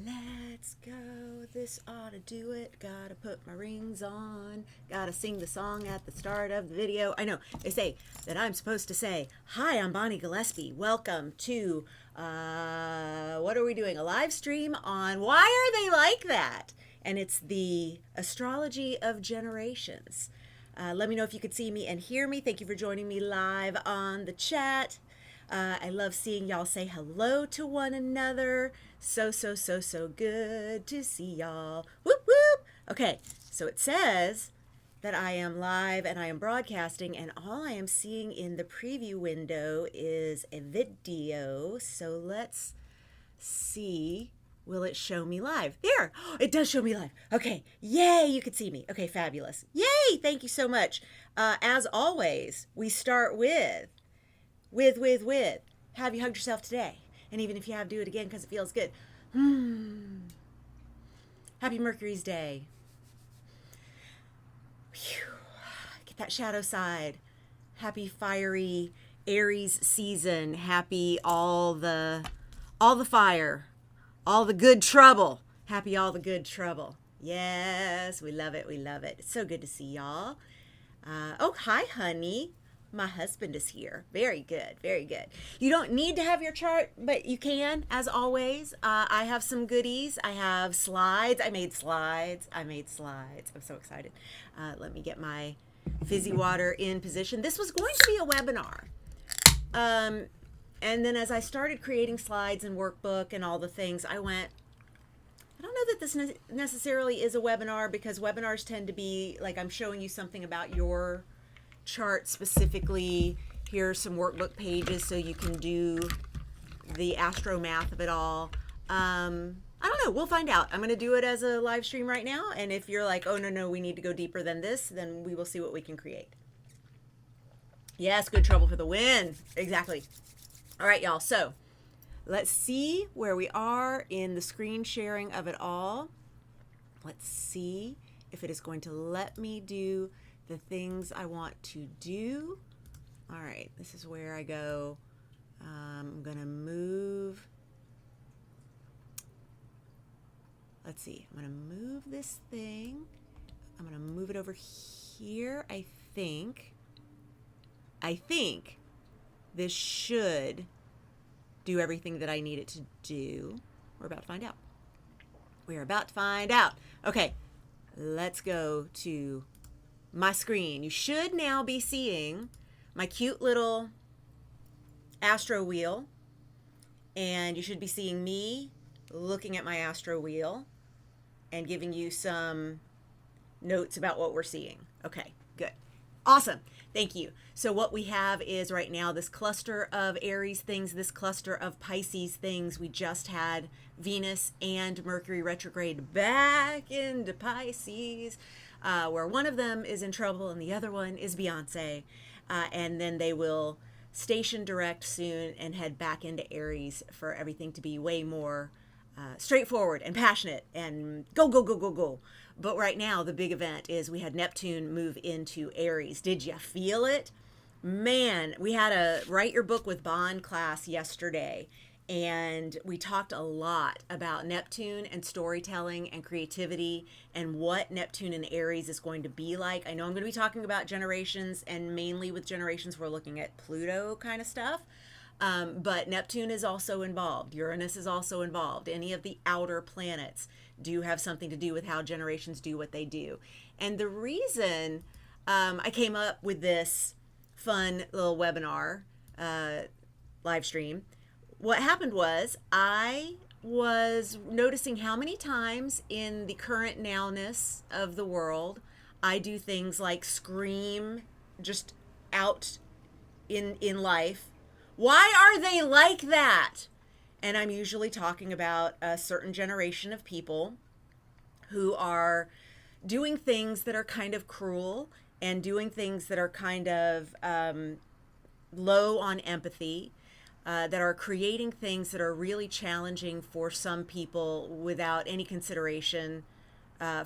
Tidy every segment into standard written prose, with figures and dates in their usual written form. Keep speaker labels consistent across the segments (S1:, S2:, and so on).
S1: Let's go, this ought to do it. Gotta put my rings on. Gotta sing the song at the start of the video. I know, they say that I'm supposed to say, hi, I'm Bonnie Gillespie. Welcome to, what are we doing? A live stream on Why Are They Like That? And it's the Astrology of Generations. Let me know if you could see me and hear me. Thank you for joining me live on the chat. I love seeing y'all say hello to one another. So good to see y'all. Whoop, whoop. Okay, so it says that I am live and I am broadcasting, and all I am seeing in the preview window is a video. So let's see. Will it show me live? There, it does show me live. Okay, yay, you can see me. Okay, fabulous. Yay, thank you so much. As always, we start with, have you hugged yourself today? And even if you have, do it again because it feels good. Happy Mercury's Day. Whew. Get that shadow side. Happy fiery Aries season. Happy all the fire. All the good trouble. Happy all the good trouble. Yes, we love it. We love it. It's so good to see y'all. Oh, hi, honey. My husband is here. Very good. Very good. You don't need to have your chart, but you can, as always. I have some goodies. I have slides. I made slides. I'm so excited. Let me get my fizzy water in position. This was going to be a webinar. And then as I started creating slides and workbook and all the things, I went, I don't know that this necessarily is a webinar, because webinars tend to be like I'm showing you something about your chart specifically. Here are some workbook pages so you can do the astro math of it all. I don't know. We'll find out. I'm going to do it as a live stream right now. And if you're like, oh, no, we need to go deeper than this, then we will see what we can create. Yes, good trouble for the win. Exactly. All right, y'all. So let's see where we are in the screen sharing of it all. Let's see if it is going to let me do the things I want to do. All right, this is where I go. I'm going to move. Let's see. I'm going to move this thing. I'm going to move it over here. I think this should do everything that I need it to do. We're about to find out. We're about to find out. Okay, let's go to my screen. You should now be seeing my cute little astro wheel, and you should be seeing me looking at my astro wheel and giving you some notes about what we're seeing. Okay, good. Awesome. Thank you. So what we have is right now this cluster of Aries things, this cluster of Pisces things. We just had Venus and Mercury retrograde back into Pisces, where one of them is in trouble and the other one is Beyonce. And then they will station direct soon and head back into Aries for everything to be way more straightforward and passionate and go. But right now, the big event is we had Neptune move into Aries. Did you feel it? Man, we had a Write Your Book with Bond class yesterday, and we talked a lot about Neptune and storytelling and creativity and what Neptune and Aries is going to be like. I know I'm going to be talking about generations, and mainly with generations, we're looking at Pluto kind of stuff. But Neptune is also involved. Uranus is also involved. Any of the outer planets do have something to do with how generations do what they do. And the reason I came up with this fun little webinar live stream, what happened was I was noticing how many times in the current nowness of the world I do things like scream just out in life, why are they like that? And I'm usually talking about a certain generation of people who are doing things that are kind of cruel and doing things that are kind of low on empathy, that are creating things that are really challenging for some people without any consideration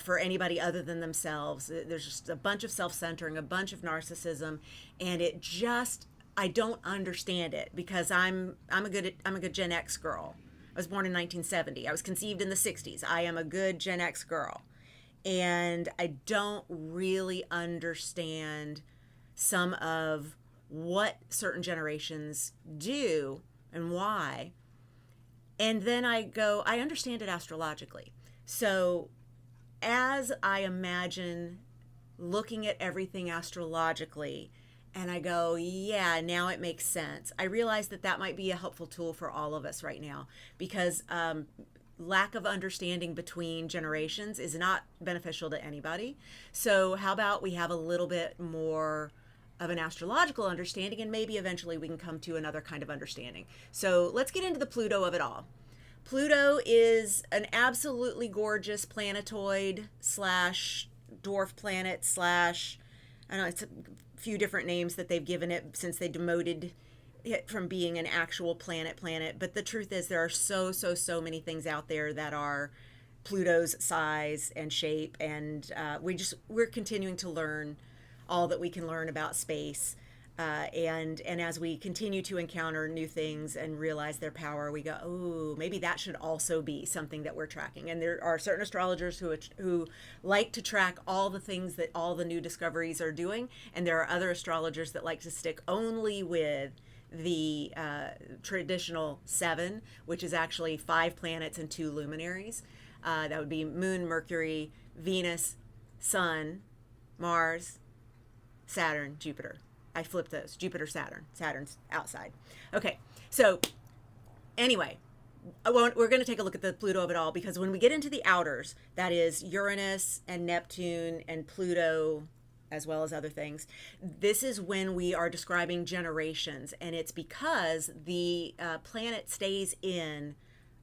S1: for anybody other than themselves. There's just a bunch of self-centering, a bunch of narcissism, and it just, I don't understand it, because I'm a good Gen X girl. was born in 1970. I was conceived in the 60s. I am a good Gen X girl. And I don't really understand some of what certain generations do and why. And then I go, I understand it astrologically. So as I imagine looking at everything astrologically, and I go, yeah, now it makes sense. I realize that that might be a helpful tool for all of us right now, because lack of understanding between generations is not beneficial to anybody. So how about we have a little bit more of an astrological understanding, and maybe eventually we can come to another kind of understanding. So let's get into the Pluto of it all. Pluto is an absolutely gorgeous planetoid slash dwarf planet slash, I don't know, it's a few different names that they've given it since they demoted it from being an actual planet, but the truth is there are so many things out there that are Pluto's size and shape, and we're continuing to learn all that we can learn about space, and as we continue to encounter new things and realize their power, we go, oh, maybe that should also be something that we're tracking. And there are certain astrologers who like to track all the things that all the new discoveries are doing, and there are other astrologers that like to stick only with the traditional 7, which is actually 5 planets and 2 luminaries. That would be Moon, Mercury, Venus, Sun, Mars, Saturn, Jupiter. I flipped those. Jupiter, Saturn. Saturn's outside. Okay, so anyway, we're going to take a look at the Pluto of it all, because when we get into the outers, that is Uranus and Neptune and Pluto, as well as other things, this is when we are describing generations, and it's because the planet stays in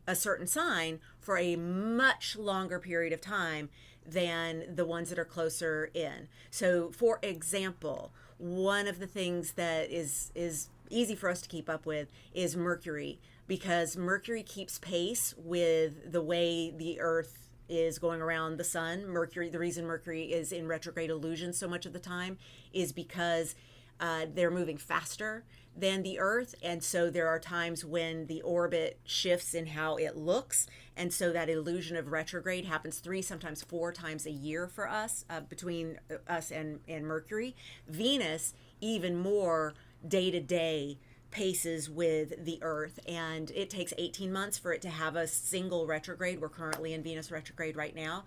S1: a certain sign for a much longer period of time than the ones that are closer in. So for example, one of the things that is easy for us to keep up with is Mercury, because Mercury keeps pace with the way the Earth is going around the sun. Mercury, the reason Mercury is in retrograde illusion so much of the time is because they're moving faster than the Earth, and so there are times when the orbit shifts in how it looks, and so that illusion of retrograde happens 3, sometimes 4 times a year for us, between us and Mercury. Venus, even more day to day paces with the Earth, and it takes 18 months for it to have a single retrograde. We're currently in Venus retrograde right now,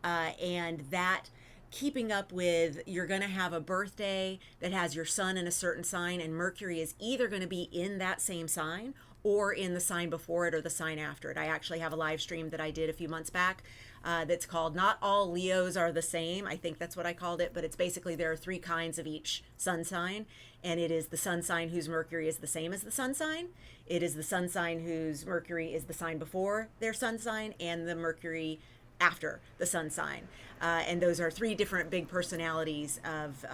S1: and that keeping up with, you're going to have a birthday that has your sun in a certain sign, and Mercury is either going to be in that same sign or in the sign before it or the sign after it. I actually have a live stream that I did a few months back that's called Not All Leos Are the Same. I think that's what I called it, but it's basically there are 3 kinds of each sun sign, and it is the sun sign whose Mercury is the same as the sun sign. It is the sun sign whose Mercury is the sign before their sun sign, and the Mercury after the sun sign, and those are 3 different big personalities of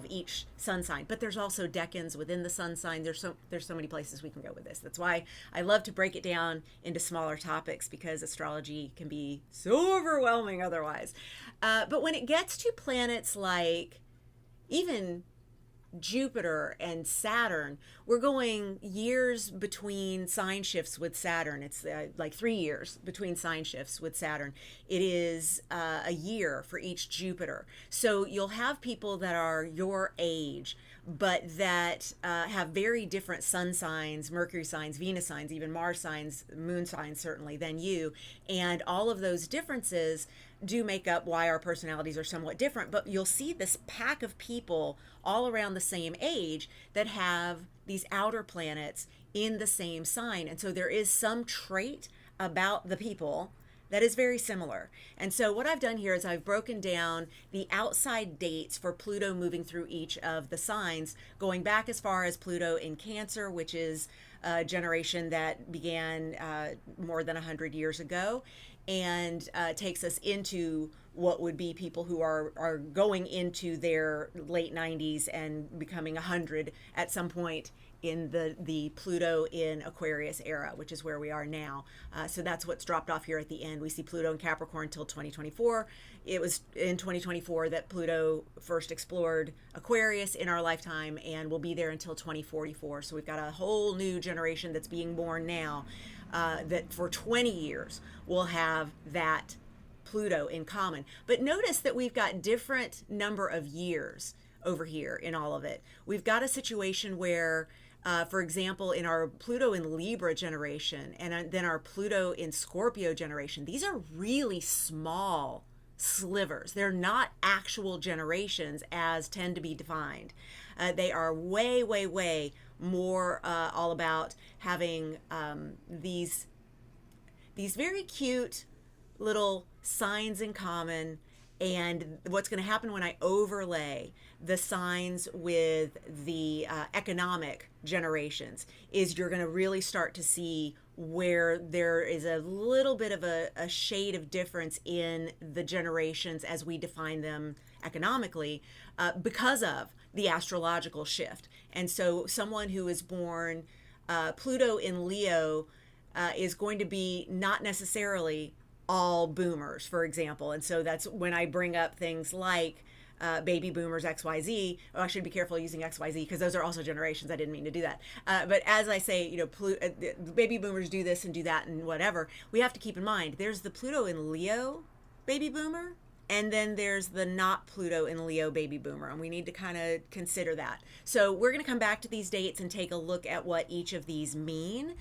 S1: each sun sign. But there's also decans within the sun sign. There's so many places we can go with this. That's why I love to break it down into smaller topics, because astrology can be so overwhelming otherwise. But when it gets to planets like even Jupiter and Saturn, we're going years between sign shifts with Saturn. It's like 3 years between sign shifts with Saturn. It is a year for each Jupiter. So you'll have people that are your age, but that have very different sun signs, Mercury signs, Venus signs, even Mars signs, moon signs certainly, than you. And all of those differences do make up why our personalities are somewhat different. But you'll see this pack of people all around the same age that have these outer planets in the same sign. And so there is some trait about the people that is very similar. And so what I've done here is I've broken down the outside dates for Pluto moving through each of the signs, going back as far as Pluto in Cancer, which is a generation that began more than 100 years ago, and takes us into what would be people who are going into their late 90s and becoming 100 at some point in the Pluto in Aquarius era, which is where we are now. So that's what's dropped off here at the end. We see Pluto in Capricorn until 2024. It was in 2024 that Pluto first explored Aquarius in our lifetime, and will be there until 2044. So we've got a whole new generation that's being born now. that for 20 years will have that Pluto in common. But notice that we've got different number of years over here in all of it. We've got a situation where, for example, in our Pluto in Libra generation and then our Pluto in Scorpio generation, these are really small slivers. They're not actual generations as tend to be defined. They are way, way, way more all about having these very cute little signs in common. And what's going to happen when I overlay the signs with the economic generations is you're going to really start to see where there is a little bit of a shade of difference in the generations as we define them economically because of the astrological shift. And so someone who is born Pluto in Leo is going to be not necessarily all boomers, for example. And so that's when I bring up things like baby boomers XYZ. Oh, I should be careful using XYZ because those are also generations. I didn't mean to do that. But as I say, you know, baby boomers do this and do that and whatever, we have to keep in mind there's the Pluto in Leo baby boomer, and then there's the not Pluto in Leo baby boomer, and we need to kind of consider that. So we're going to come back to these dates and take a look at what each of these mean.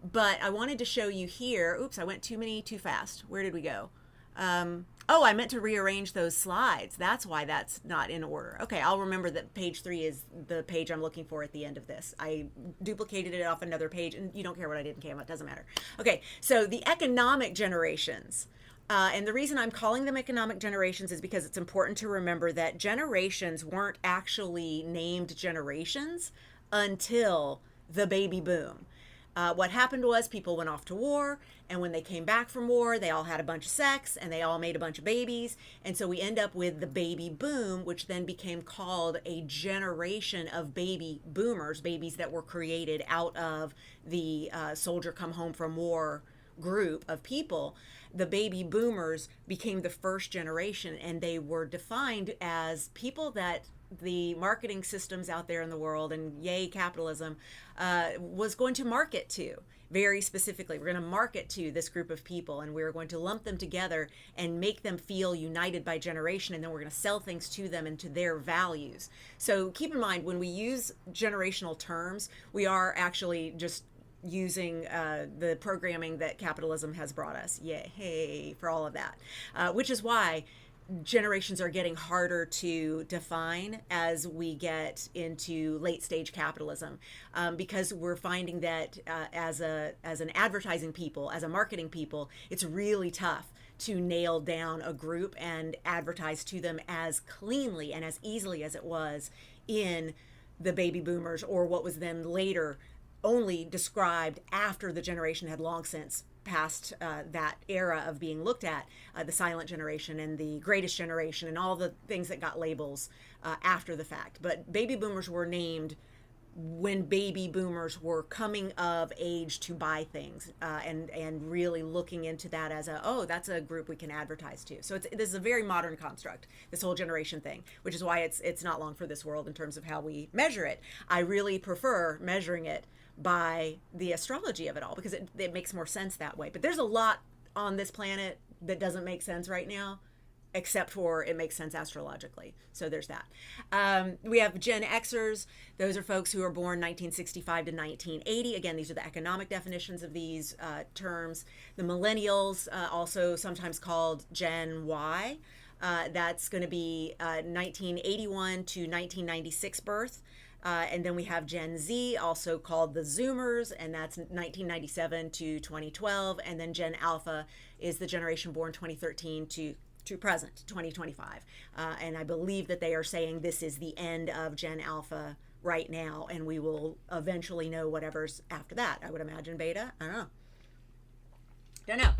S1: But I wanted to show you here, oops, I went too fast. Where did we go? Oh, I meant to rearrange those slides. That's why that's not in order. Okay, I'll remember that page 3 is the page I'm looking for at the end of this. I duplicated it off another page, and you don't care what I did in Canva, it doesn't matter. Okay, so the economic generations. And the reason I'm calling them economic generations is because it's important to remember that generations weren't actually named generations until the baby boom. What happened was people went off to war, and when they came back from war, they all had a bunch of sex, and they all made a bunch of babies, and so we end up with the baby boom, which then became called a generation of baby boomers, babies that were created out of the soldier come home from war group of people. The baby boomers became the first generation, and they were defined as people that the marketing systems out there in the world, and yay capitalism, was going to market to very specifically. We're going to market to this group of people, and we're going to lump them together and make them feel united by generation, and then we're going to sell things to them and to their values. So keep in mind, when we use generational terms, we are actually just using the programming that capitalism has brought us. Yay for all of that, which is why generations are getting harder to define as we get into late stage capitalism, because we're finding that as an advertising people, as a marketing people, it's really tough to nail down a group and advertise to them as cleanly and as easily as it was in the baby boomers, or what was then later only described after the generation had long since past that era of being looked at, the silent generation and the greatest generation and all the things that got labels after the fact. But baby boomers were named when baby boomers were coming of age to buy things, and really looking into that as that's a group we can advertise to. So this is a very modern construct, this whole generation thing, which is why it's not long for this world in terms of how we measure it. I really prefer measuring it by the astrology of it all, because it makes more sense that way. But there's a lot on this planet that doesn't make sense right now, except for it makes sense astrologically. So there's that. We have Gen Xers. Those are folks who are born 1965 to 1980. Again, these are the economic definitions of these terms. The Millennials, also sometimes called Gen Y. That's going to be 1981 to 1996 birth. And then we have Gen Z, also called the Zoomers, and that's 1997 to 2012. And then Gen Alpha is the generation born 2013 to present, 2025. And I believe that they are saying this is the end of Gen Alpha right now, and we will eventually know whatever's after that. I would imagine beta. I don't know.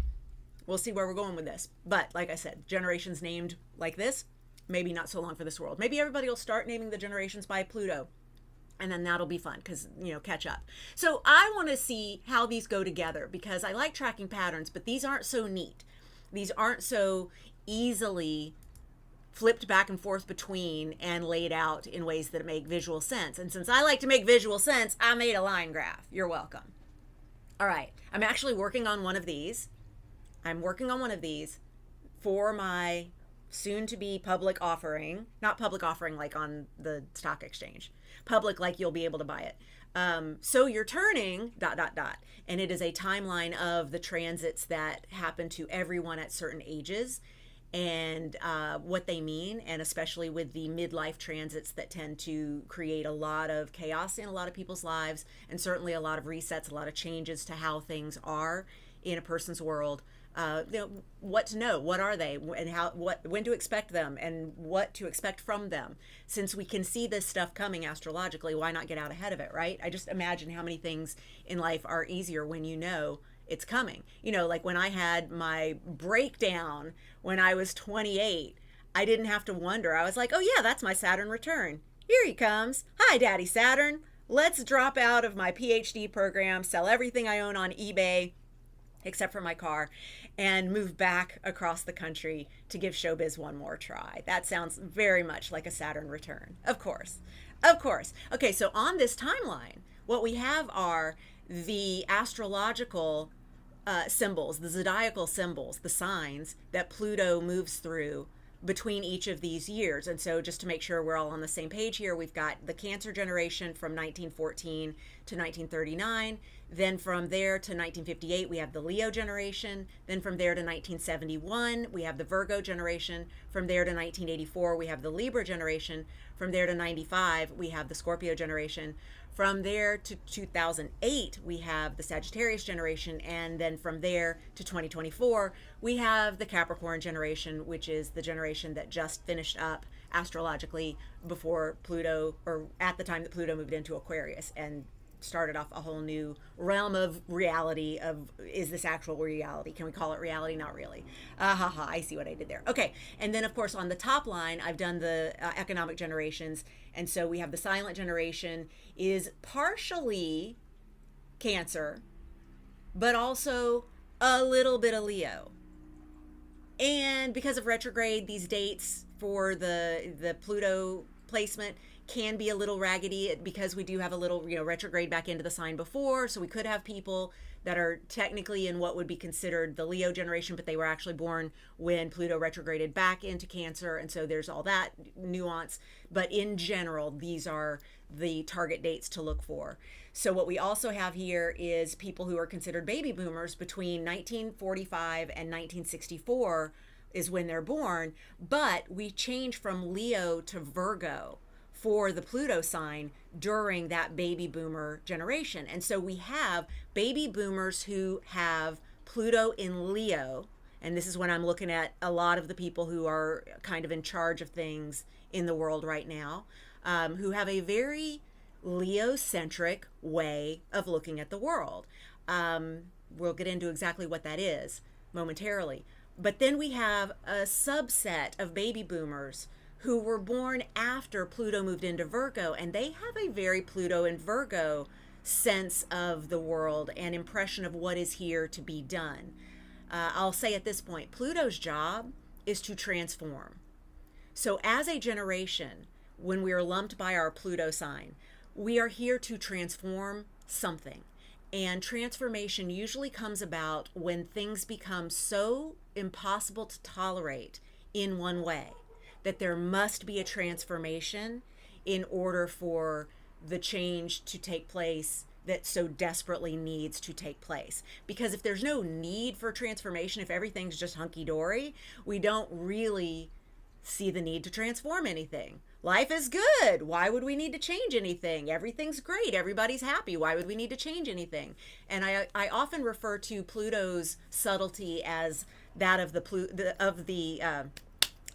S1: We'll see where we're going with this. But like I said, generations named like this, maybe not so long for this world. Maybe everybody will start naming the generations by Pluto, and then that'll be fun because, catch up. So I want to see how these go together, because I like tracking patterns, but these aren't so neat. These aren't so easily flipped back and forth between and laid out in ways that make visual sense. And since I like to make visual sense, I made a line graph. You're welcome. All right. I'm actually working on one of these. I'm working on one of these for my soon to be public offering. Not public offering like on the stock exchange. Public like you'll be able to buy it. So you're turning ... and it is a timeline of the transits that happen to everyone at certain ages, and what they mean, and especially with the midlife transits that tend to create a lot of chaos in a lot of people's lives, and certainly a lot of resets, a lot of changes to how things are in a person's world. What to know, what are they, and when to expect them, and what to expect from them. Since we can see this stuff coming astrologically, why not get out ahead of it, right? I just imagine how many things in life are easier when you know it's coming. Like when I had my breakdown when I was 28, I didn't have to wonder. I was like, oh yeah, that's my Saturn return. Here he comes. Hi, Daddy Saturn. Let's drop out of my PhD program, sell everything I own on eBay, except for my car, and move back across the country to give showbiz one more try. That sounds very much like a Saturn return. Of course. Of course. Okay, so on this timeline, what we have are the astrological symbols, the zodiacal symbols, the signs that Pluto moves through between each of these years. And so just to make sure we're all on the same page here, we've got the Cancer generation from 1914 to 1939. Then from there to 1958, we have the Leo generation. Then from there to 1971, we have the Virgo generation. From there to 1984, we have the Libra generation. From there to 95, we have the Scorpio generation. From there to 2008, we have the Sagittarius generation. And then from there to 2024, we have the Capricorn generation, which is the generation that just finished up astrologically before Pluto, or at the time that Pluto moved into Aquarius and started off a whole new realm of reality of, is this actual reality? Can we call it reality? Not really. I see what I did there. Okay. And then of course on the top line, I've done the economic generations. And so we have the silent generation is partially Cancer, but also a little bit of Leo. And because of retrograde, these dates for the Pluto placement can be a little raggedy because we do have a little, retrograde back into the sign before. So we could have people that are technically in what would be considered the Leo generation, but they were actually born when Pluto retrograded back into Cancer. And so there's all that nuance. But in general, these are the target dates to look for. So what we also have here is people who are considered baby boomers between 1945 and 1964 is when they're born. But we change from Leo to Virgo for the Pluto sign during that baby boomer generation. And so we have baby boomers who have Pluto in Leo, and this is when I'm looking at a lot of the people who are kind of in charge of things in the world right now, who have a very Leo-centric way of looking at the world. We'll get into exactly what that is momentarily. But then we have a subset of baby boomers who were born after Pluto moved into Virgo, and they have a very Pluto in Virgo sense of the world and impression of what is here to be done. I'll say at this point, Pluto's job is to transform. So as a generation, when we are lumped by our Pluto sign, we are here to transform something. And transformation usually comes about when things become so impossible to tolerate in one way that there must be a transformation in order for the change to take place that so desperately needs to take place. Because if there's no need for transformation, if everything's just hunky-dory, we don't really see the need to transform anything. Life is good. Why would we need to change anything? Everything's great. Everybody's happy. Why would we need to change anything? And I often refer to Pluto's subtlety as that of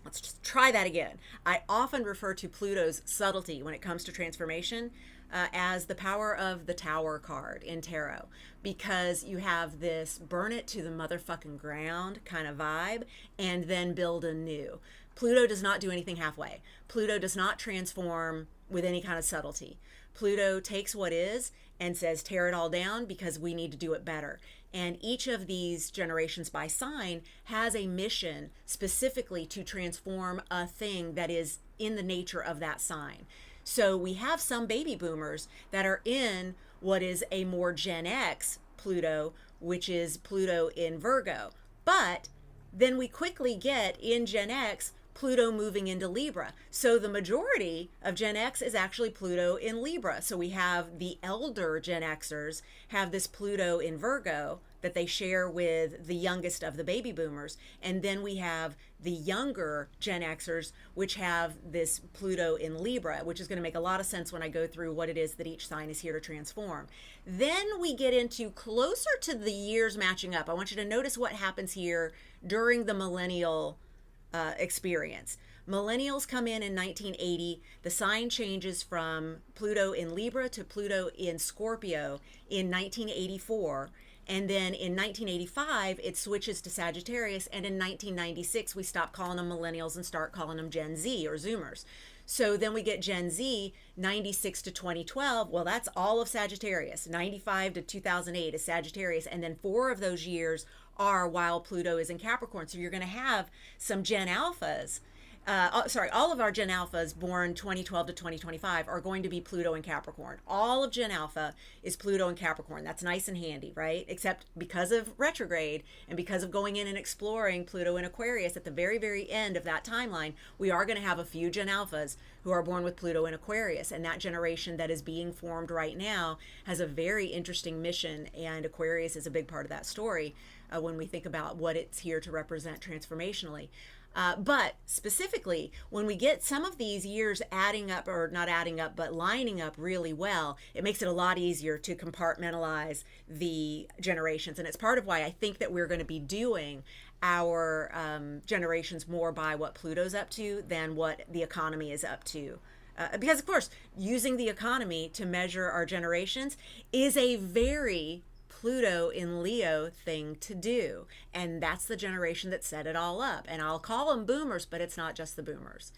S1: let's just try that again. I often refer to Pluto's subtlety when it comes to transformation as the power of the Tower card in tarot, because you have this burn it to the motherfucking ground kind of vibe and then build anew. Pluto does not do anything halfway. Pluto does not transform with any kind of subtlety. Pluto takes what is and says tear it all down because we need to do it better. And each of these generations by sign has a mission specifically to transform a thing that is in the nature of that sign. So we have some baby boomers that are in what is a more Gen X Pluto, which is Pluto in Virgo. But then we quickly get in Gen X Pluto moving into Libra. So the majority of Gen X is actually Pluto in Libra. So we have the elder Gen Xers have this Pluto in Virgo that they share with the youngest of the baby boomers. And then we have the younger Gen Xers, which have this Pluto in Libra, which is going to make a lot of sense when I go through what it is that each sign is here to transform. Then we get into closer to the years matching up. I want you to notice what happens here during the millennial experience. Millennials come in 1980. The sign changes from Pluto in Libra to Pluto in Scorpio in 1984. And then in 1985, it switches to Sagittarius. And in 1996, we stop calling them millennials and start calling them Gen Z or Zoomers. So then we get Gen Z, 96 to 2012. Well, that's all of Sagittarius. 95 to 2008 is Sagittarius. And then 4 of those years are while Pluto is in Capricorn. So you're going to have some Gen Alphas. All of our Gen Alphas born 2012 to 2025 are going to be Pluto and Capricorn. All of Gen Alpha is Pluto and Capricorn. That's nice and handy, right? Except because of retrograde and because of going in and exploring Pluto and Aquarius at the very, very end of that timeline, we are going to have a few Gen Alphas who are born with Pluto and Aquarius. And that generation that is being formed right now has a very interesting mission. And Aquarius is a big part of that story when we think about what it's here to represent transformationally. But specifically, when we get some of these years adding up, or not adding up, but lining up really well, it makes it a lot easier to compartmentalize the generations. And it's part of why I think that we're going to be doing our generations more by what Pluto's up to than what the economy is up to. Because, of course, using the economy to measure our generations is a very Pluto in Leo thing to do. And that's the generation that set it all up. And I'll call them boomers, but it's not just the boomers.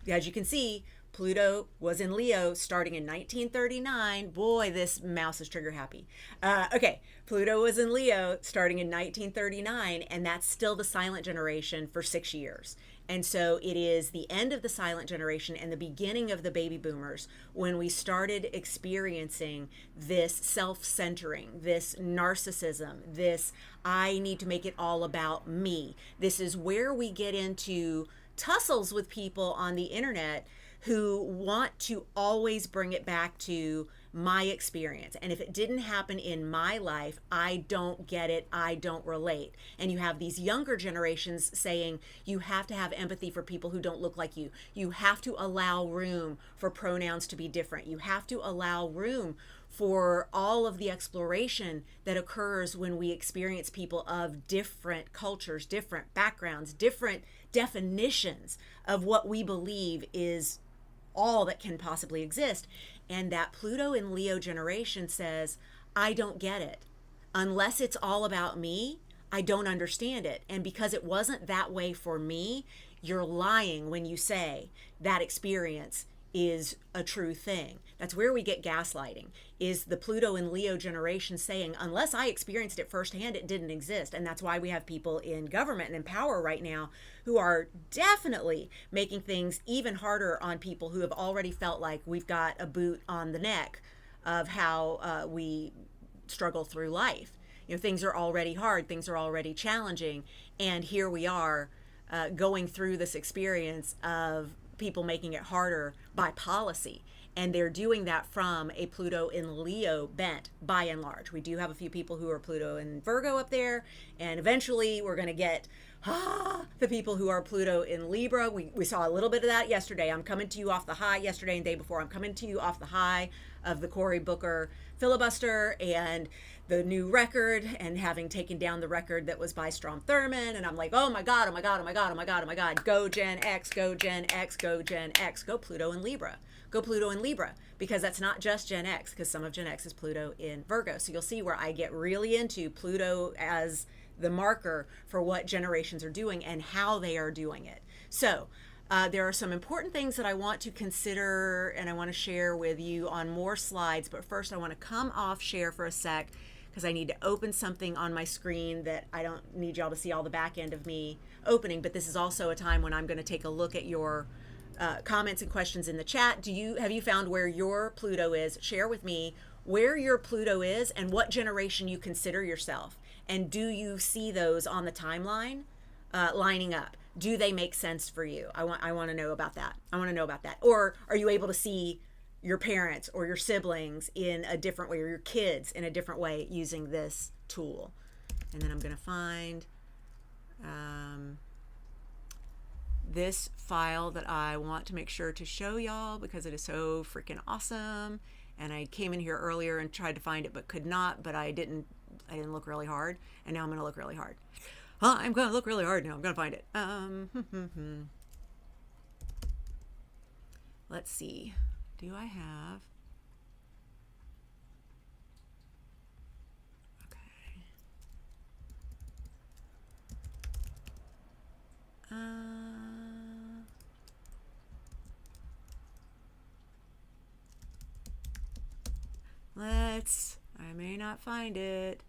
S1: As you can see, Pluto was in Leo starting in 1939. Boy, this mouse is trigger happy. Okay, Pluto was in Leo starting in 1939, and that's still the silent generation for 6 years. And so it is the end of the silent generation and the beginning of the baby boomers when we started experiencing this self-centering, this narcissism, this I need to make it all about me. This is where we get into tussles with people on the internet who want to always bring it back to my experience. And if it didn't happen in my life, I don't get it, I don't relate. And you have these younger generations saying you have to have empathy for people who don't look like you. You have to allow room for pronouns to be different. You have to allow room for all of the exploration that occurs when we experience people of different cultures, different backgrounds, different definitions of what we believe is all that can possibly exist. And that Pluto in Leo generation says, I don't get it. Unless it's all about me, I don't understand it. And because it wasn't that way for me, you're lying when you say that experience is a true thing. That's where we get gaslighting, is the Pluto in Leo generation saying, unless I experienced it firsthand, it didn't exist. And that's why we have people in government and in power right now who are definitely making things even harder on people who have already felt like we've got a boot on the neck of how we struggle through life. You know, things are already hard, things are already challenging, and here we are going through this experience of people making it harder by policy. And they're doing that from a Pluto in Leo bent, by and large. We do have a few people who are Pluto in Virgo up there, and eventually we're going to get the people who are Pluto in Libra. We saw a little bit of that yesterday. I'm coming to you off the high yesterday and the day before. I'm coming to you off the high of the Cory Booker filibuster and the new record, and having taken down the record that was by Strom Thurmond. And I'm like, oh my God, oh my God, oh my God, oh my God, oh my God. Go Gen X, go Gen X, go Gen X, go Pluto in Libra. Go Pluto in Libra, because that's not just Gen X, because some of Gen X is Pluto in Virgo. So you'll see where I get really into Pluto as the marker for what generations are doing and how they are doing it. So there are some important things that I want to consider and I want to share with you on more slides. But first I want to come off share for a sec, because I need to open something on my screen that I don't need y'all to see all the back end of me opening. But this is also a time when I'm going to take a look at your comments and questions in the chat. Have you found where your Pluto is? Share with me where your Pluto is and what generation you consider yourself. And do you see those on the timeline lining up? Do they make sense for you? I want to know about that. I want to know about that. Or are you able to see your parents or your siblings in a different way, or your kids in a different way using this tool? And then I'm going to find this file that I want to make sure to show y'all because it is so freaking awesome. And I came in here earlier and tried to find it but could not, but I didn't look really hard, and now I'm going to look really hard. I'm going to look really hard now. I'm going to find it. Let's see. Do I have... Okay. I may not find it.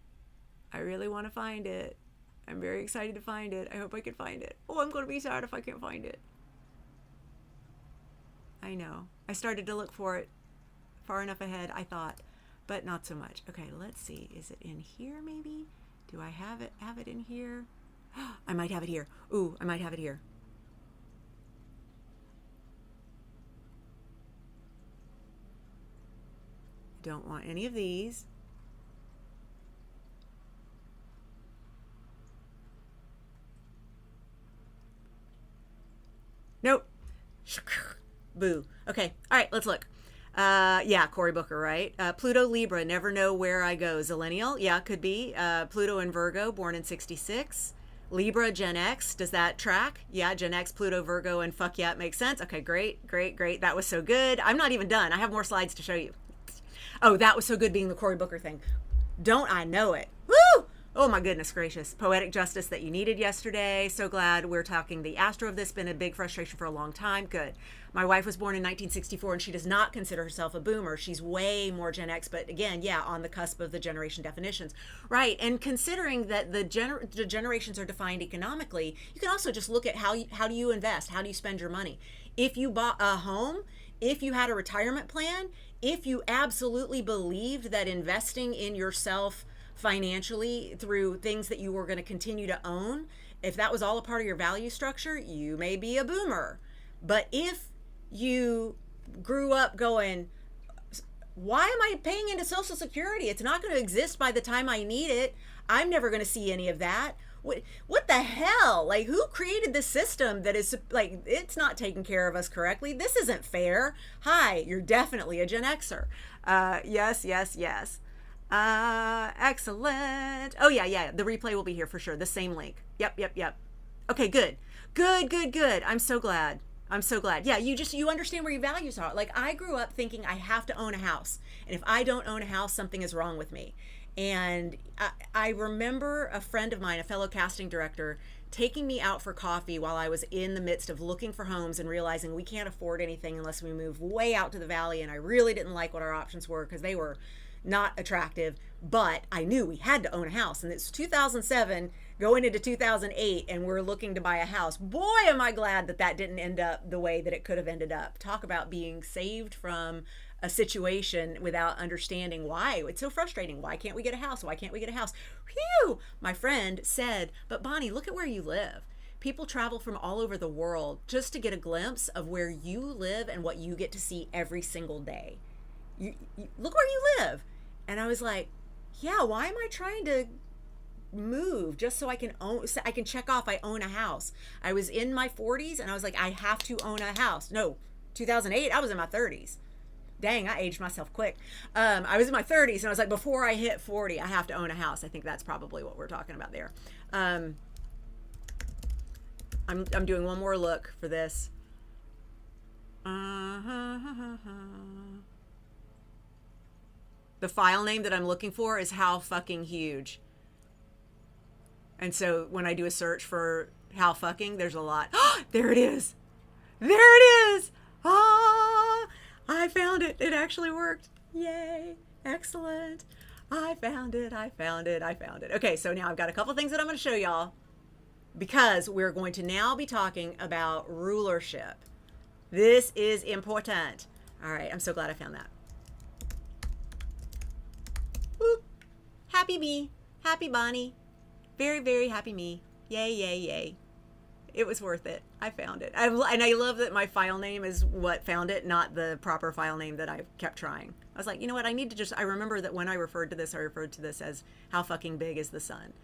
S1: I really want to find it. I'm very excited to find it. I hope I can find it. Oh, I'm going to be sad if I can't find it. I know. I started to look for it far enough ahead, I thought, but not so much. Okay, let's see. Is it in here maybe? Do I have it in here? I might have it here. Ooh, I might have it here. Don't want any of these. Nope. Boo. Okay. All right, let's look. Yeah, Cory Booker, right? Pluto Libra, never know where I go. Zillennial, yeah, could be. Pluto and Virgo, born in 66. Libra, Gen X, does that track? Yeah, Gen X, Pluto, Virgo, and fuck yeah, it makes sense. Okay, great, great, great. That was so good. I'm not even done. I have more slides to show you. Oh, that was so good being the Cory Booker thing. Don't I know it? Woo! Oh my goodness gracious. Poetic justice that you needed yesterday. So glad we're talking the astro of this. Been a big frustration for a long time. Good. My wife was born in 1964 and she does not consider herself a boomer. She's way more Gen X, but again, yeah, on the cusp of the generation definitions. Right. And considering that the generations are defined economically, you can also just look at how do you invest? How do you spend your money? If you bought a home, if you had a retirement plan, if you absolutely believed that investing in yourself financially through things that you were going to continue to own, if that was all a part of your value structure, you may be a boomer. But if you grew up going, why am I paying into Social Security? It's not going to exist by the time I need it. I'm never going to see any of that. What the hell? Like, who created this system that is like, it's not taking care of us correctly? This isn't fair. Hi, you're definitely a Gen Xer. Yes, yes, yes. Excellent. Oh yeah, the replay will be here for sure. The same link. Yep. Okay, good. I'm so glad. Yeah, you understand where your values are. Like, I grew up thinking I have to own a house, and if I don't own a house, something is wrong with me. And I remember a friend of mine, a fellow casting director, taking me out for coffee while I was in the midst of looking for homes and realizing we can't afford anything unless we move way out to the valley. And I really didn't like what our options were because they were not attractive, but I knew we had to own a house. And it's 2007 going into 2008 and we're looking to buy a house. Boy, am I glad that didn't end up the way that it could have ended up. Talk about being saved from a situation without understanding why. It's so frustrating. Why can't we get a house? Phew! My friend said, but Bonnie, look at where you live. People travel from all over the world just to get a glimpse of where you live and what you get to see every single day. You look where you live. And I was like, yeah, why am I trying to move just so I can check off I own a house? I was in my 40s and I was like, I have to own a house. No, 2008, I was in my 30s. Dang, I aged myself quick. I was in my 30s and I was like, before I hit 40, I have to own a house. I think that's probably what we're talking about there. I'm doing one more look for this. The file name that I'm looking for is How Fucking Huge. And so when I do a search for How Fucking, there's a lot. There it is. I found it. It actually worked. Yay. Excellent. I found it. Okay, so now I've got a couple things that I'm going to show y'all because we're going to now be talking about rulership. This is important. All right, I'm so glad I found that. Happy me. Happy Bonnie. Very, very happy me. Yay, yay, yay. It was worth it. I found it. And I love that my file name is what found it, not the proper file name that I kept trying. I was like, you know what? I remember that when I referred to this as how fucking big is the sun.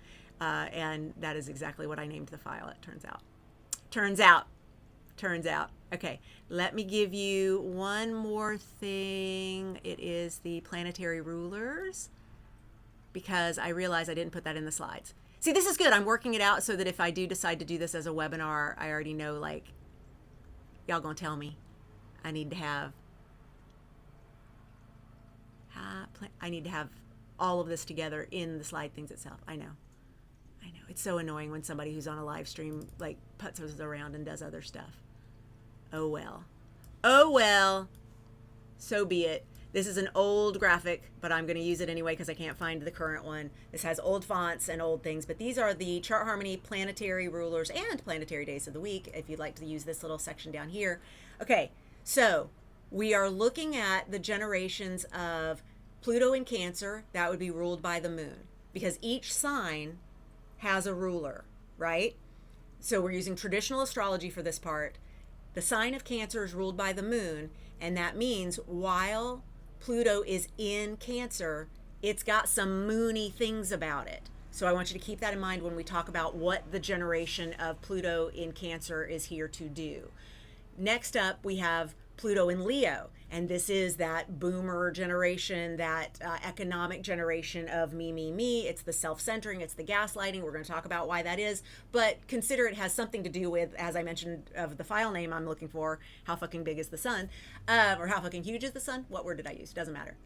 S1: And that is exactly what I named the file, it turns out. Turns out. Okay, let me give you one more thing. It is the planetary rulers, because I realized I didn't put that in the slides. See, this is good. I'm working it out so that if I do decide to do this as a webinar, I already know, like, y'all gonna tell me I need to have all of this together in the slide things itself. I know. It's so annoying when somebody who's on a live stream, like, putzes around and does other stuff. Oh well. So be it. This is an old graphic, but I'm going to use it anyway because I can't find the current one. This has old fonts and old things, but these are the chart harmony planetary rulers and planetary days of the week, if you'd like to use this little section down here. Okay, so we are looking at the generations of Pluto in Cancer. That would be ruled by the moon, because each sign has a ruler, right? So we're using traditional astrology for this part. The sign of Cancer is ruled by the moon, and that means while Pluto is in Cancer, it's got some moony things about it. So I want you to keep that in mind when we talk about what the generation of Pluto in Cancer is here to do. Next up, we have Pluto in Leo, and this is that boomer generation, that economic generation of me. It's the self-centering, it's the gaslighting. We're going to talk about why that is, but consider it has something to do with, as I mentioned, of the file name I'm looking for, how fucking big is the sun, or how fucking huge is the sun? What word did I use? Doesn't matter.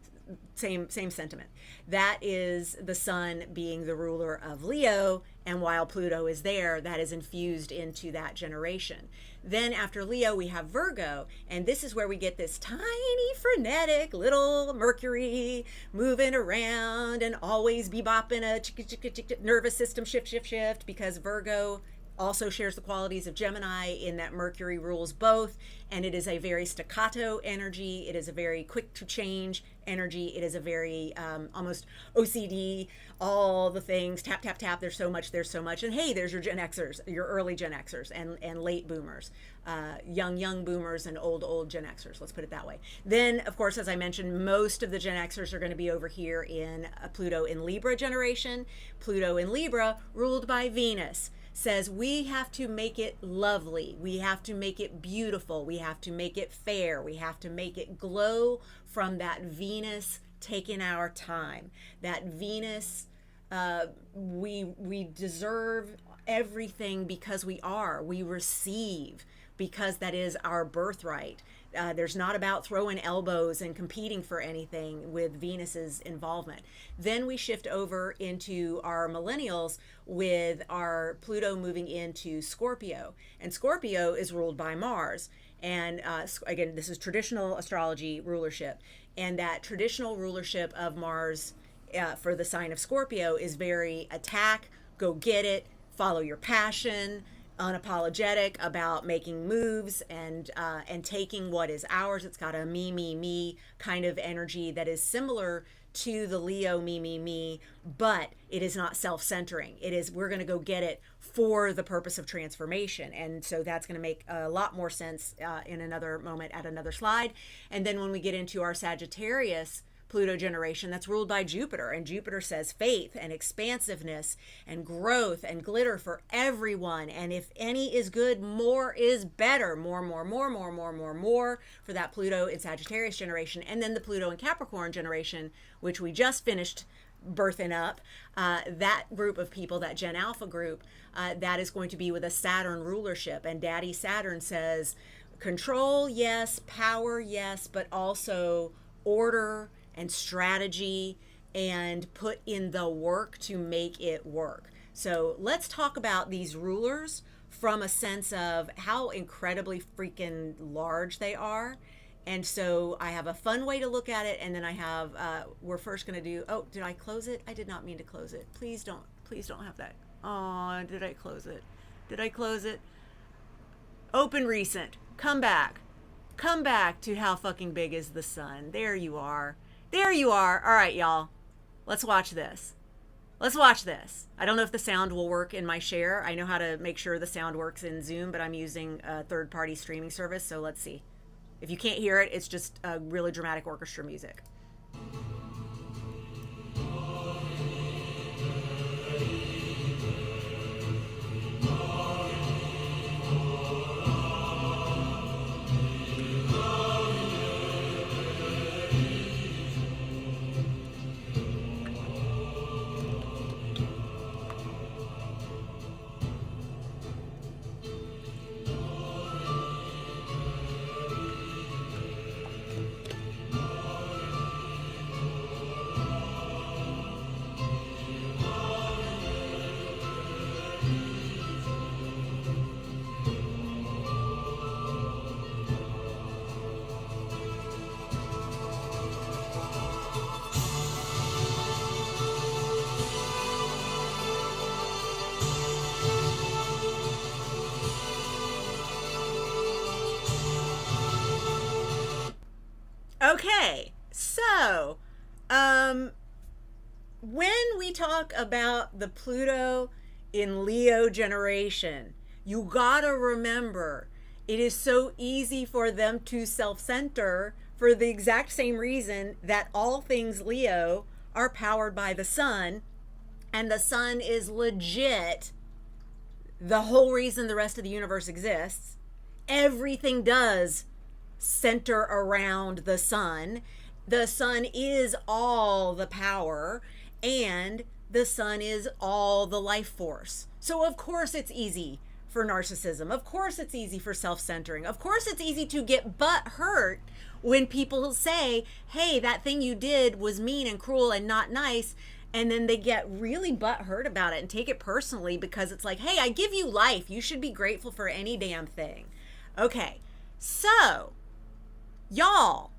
S1: Same sentiment. That is the sun being the ruler of Leo, and while Pluto is there, that is infused into that generation. Then after Leo, we have Virgo, and this is where we get this tiny, frenetic little Mercury moving around and always bebopping a nervous system shift, because Virgo also shares the qualities of Gemini in that Mercury rules both, and it is a very staccato energy. It is a very quick to change energy. It is a very almost OCD, all the things, tap, there's so much, and hey, there's your Gen Xers, your early Gen Xers and late boomers, young boomers and old Gen Xers, let's put it that way. Then, of course, as I mentioned, most of the Gen Xers are going to be over here in Pluto in Libra generation. Pluto in Libra, ruled by Venus, says we have to make it lovely, we have to make it beautiful, we have to make it fair, we have to make it glow from that Venus taking our time. That Venus, we deserve everything because we receive, because that is our birthright. There's not about throwing elbows and competing for anything with Venus's involvement. Then we shift over into our millennials with our Pluto moving into Scorpio. And Scorpio is ruled by Mars. And again, this is traditional astrology rulership. And that traditional rulership of Mars for the sign of Scorpio is very attack, go get it, follow your passion, unapologetic about making moves and taking what is ours. It's got a me kind of energy that is similar to the Leo me, but it is not self-centering. It is, we're going to go get it for the purpose of transformation. And so that's going to make a lot more sense in another moment at another slide. And then when we get into our Sagittarius Pluto generation, that's ruled by Jupiter, and Jupiter says faith and expansiveness and growth and glitter for everyone, and if any is good, more is better. More for that Pluto in Sagittarius generation. And then the Pluto in Capricorn generation, which we just finished birthing up, that group of people, that Gen Alpha group, that is going to be with a Saturn rulership, and Daddy Saturn says control, yes, power, yes, but also order and strategy, and put in the work to make it work. So let's talk about these rulers from a sense of how incredibly freaking large they are. And so I have a fun way to look at it, and then I have, we're first going to do, oh, did I close it? I did not mean to close it. Please don't have that. Oh, did I close it? Open recent. Come back to how fucking big is the sun. There you are. All right, y'all. Let's watch this. Let's watch this. I don't know if the sound will work in my share. I know how to make sure the sound works in Zoom, but I'm using a third-party streaming service, so let's see. If you can't hear it, it's just really dramatic orchestra music. Okay, so when we talk about the Pluto in Leo generation, you gotta remember it is so easy for them to self-center for the exact same reason that all things Leo are powered by the sun, and the sun is legit the whole reason the rest of the universe exists. Everything does center around the sun. The sun is all the power, and the sun is all the life force. So of course it's easy for narcissism. Of course it's easy for self-centering. Of course it's easy to get butt hurt when people say, hey, that thing you did was mean and cruel and not nice. And then they get really butt hurt about it and take it personally because it's like, hey, I give you life. You should be grateful for any damn thing. Okay, so y'all,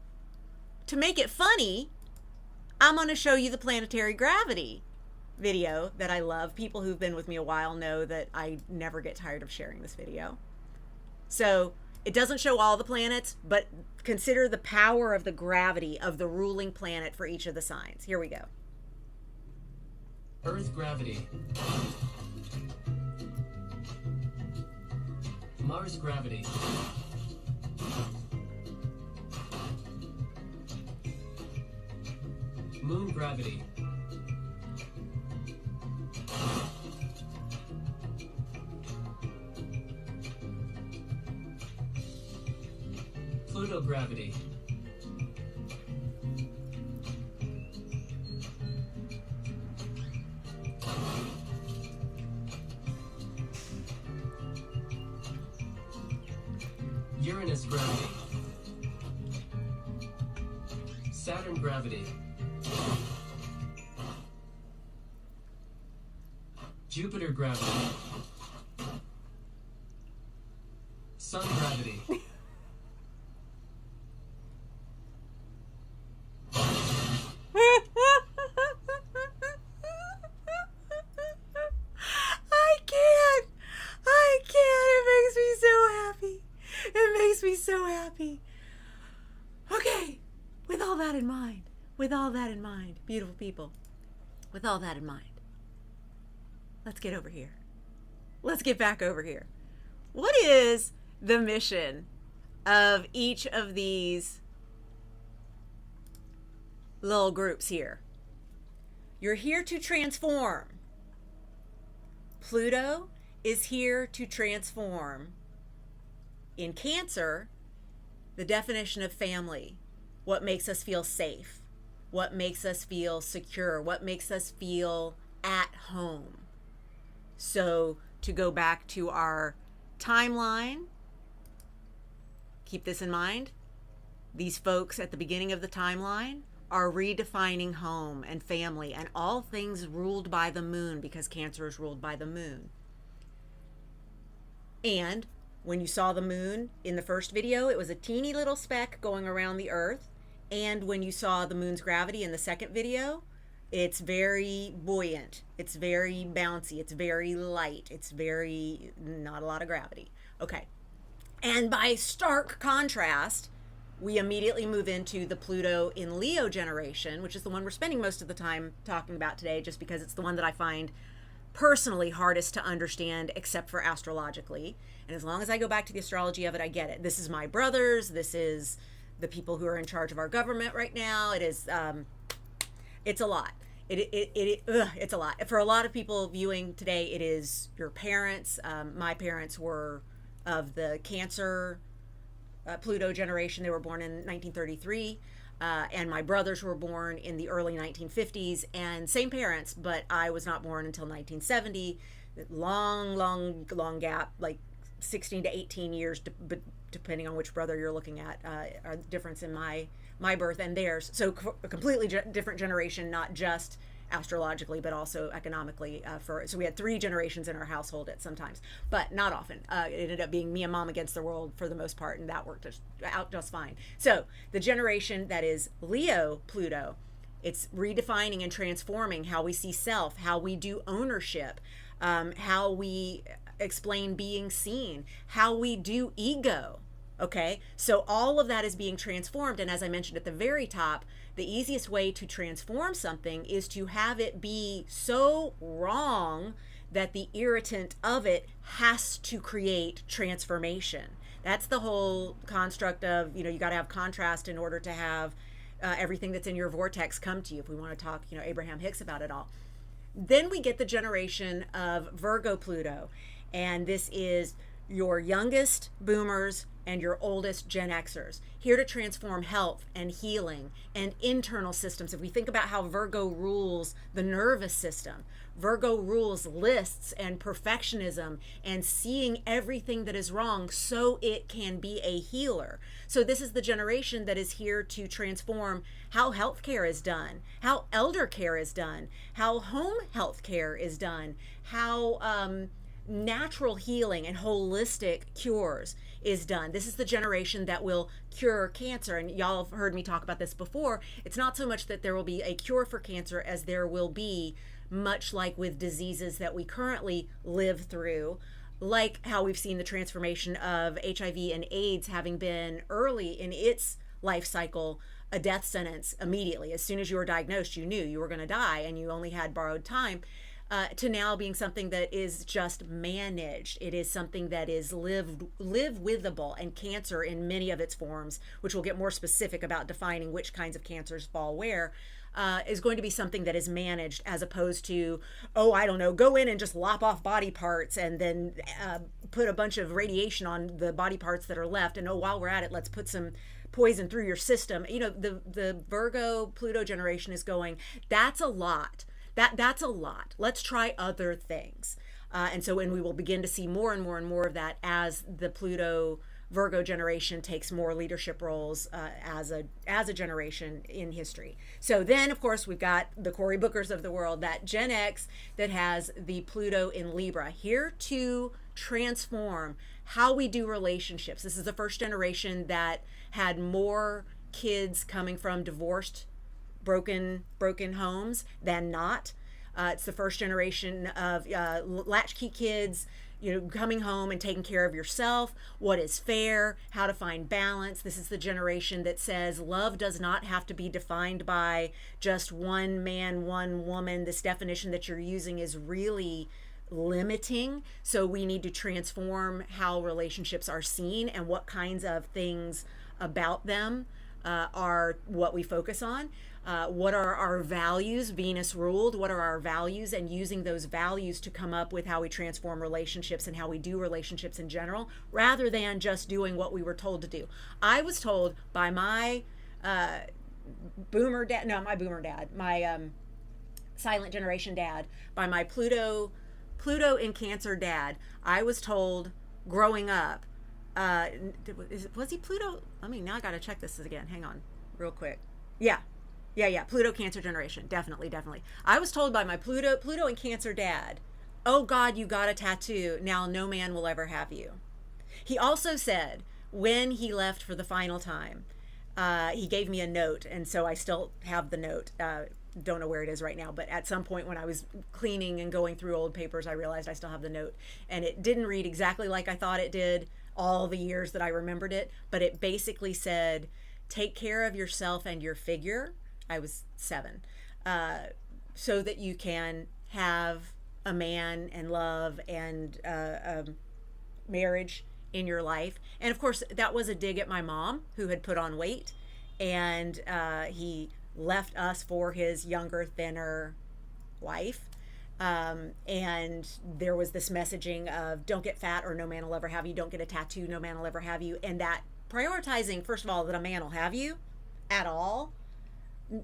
S1: to make it funny, I'm going to show you the planetary gravity video that I love. People who've been with me a while know that I never get tired of sharing this video. So it doesn't show all the planets, but consider the power of the gravity of the ruling planet for each of the signs. Here we go.
S2: Earth gravity. Mars gravity. Moon gravity. Pluto gravity. Uranus gravity. Saturn gravity. Jupiter gravity. Sun gravity.
S1: Okay, with all that in mind, beautiful people, with all that in mind, let's get over here. Let's get back over here. What is the mission of each of these little groups here? You're here to transform. Pluto is here to transform. In Cancer, the definition of family, what makes us feel safe, what makes us feel secure, what makes us feel at home. So to go back to our timeline, keep this in mind. These folks at the beginning of the timeline are redefining home and family and all things ruled by the moon, because Cancer is ruled by the moon. And when you saw the moon in the first video, it was a teeny little speck going around the Earth. And when you saw the moon's gravity in the second video, it's very buoyant. It's very bouncy. It's very light. It's very, not a lot of gravity. Okay. And by stark contrast, we immediately move into the Pluto in Leo generation, which is the one we're spending most of the time talking about today, just because it's the one that I find personally hardest to understand, except for astrologically. And as long as I go back to the astrology of it, I get it. This is my brothers. This is the people who are in charge of our government right now. It is, it's a lot. It's a lot. For a lot of people viewing today, it is your parents. My parents were of the Cancer Pluto generation. They were born in 1933. And my brothers were born in the early 1950s, and same parents, but I was not born until 1970. Long gap, like 16 to 18 years, depending on which brother you're looking at, a difference in my birth and theirs. So a completely different generation, not just astrologically, but also economically. So we had 3 generations in our household at sometimes, but not often. It ended up being me and mom against the world for the most part, and that worked out just fine. So the generation that is Leo Pluto, it's redefining and transforming how we see self, how we do ownership, how we explain being seen, how we do ego. Okay, so all of that is being transformed. And as I mentioned at the very top, the easiest way to transform something is to have it be so wrong that the irritant of it has to create transformation. That's the whole construct of, you got to have contrast in order to have everything that's in your vortex come to you, if we want to talk, Abraham Hicks about it all. Then we get the generation of Virgo Pluto, and this is your youngest boomers and your oldest Gen Xers, here to transform health and healing and internal systems. If we think about how Virgo rules the nervous system, Virgo rules lists and perfectionism and seeing everything that is wrong so it can be a healer. So this is the generation that is here to transform how healthcare is done, how elder care is done, how home health care is done, how natural healing and holistic cures is done. This is the generation that will cure cancer. And y'all have heard me talk about this before. It's not so much that there will be a cure for cancer as there will be, much like with diseases that we currently live through, like how we've seen the transformation of HIV and AIDS having been early in its life cycle, a death sentence immediately. As soon as you were diagnosed, you knew you were going to die and you only had borrowed time. To now being something that is just managed. It is something that is live withable, and cancer in many of its forms, which we'll get more specific about defining which kinds of cancers fall where, is going to be something that is managed, as opposed to, go in and just lop off body parts and then put a bunch of radiation on the body parts that are left, and while we're at it, let's put some poison through your system. The Virgo Pluto generation is going, that's a lot. That's a lot. Let's try other things. And we will begin to see more and more and more of that as the Pluto Virgo generation takes more leadership roles as a generation in history. So then, of course, we've got the Cory Bookers of the world, that Gen X that has the Pluto in Libra, here to transform how we do relationships. This is the first generation that had more kids coming from divorced, broken homes than not. It's the first generation of latchkey kids, coming home and taking care of yourself, what is fair, how to find balance. This is the generation that says love does not have to be defined by just one man, one woman. This definition that you're using is really limiting. So we need to transform how relationships are seen and what kinds of things about them are what we focus on. What are our values? Venus ruled. What are our values? And using those values to come up with how we transform relationships and how we do relationships in general, rather than just doing what we were told to do. I was told by my my silent generation dad, by my Pluto in Cancer dad, I was told growing up, was he Pluto? Now I got to check this again. Hang on real quick. Yeah. Pluto Cancer generation. Definitely. I was told by my Pluto and Cancer dad, oh God, you got a tattoo. Now no man will ever have you. He also said when he left for the final time, he gave me a note. And so I still have the note. Don't know where it is right now, but at some point when I was cleaning and going through old papers, I realized I still have the note. And it didn't read exactly like I thought it did all the years that I remembered it, but it basically said, take care of yourself and your figure. I was 7. So that you can have a man and love and marriage in your life. And of course, that was a dig at my mom, who had put on weight, and he left us for his younger, thinner wife. And there was this messaging of don't get fat or no man will ever have you, don't get a tattoo, no man will ever have you. And that prioritizing, first of all, that a man will have you at all,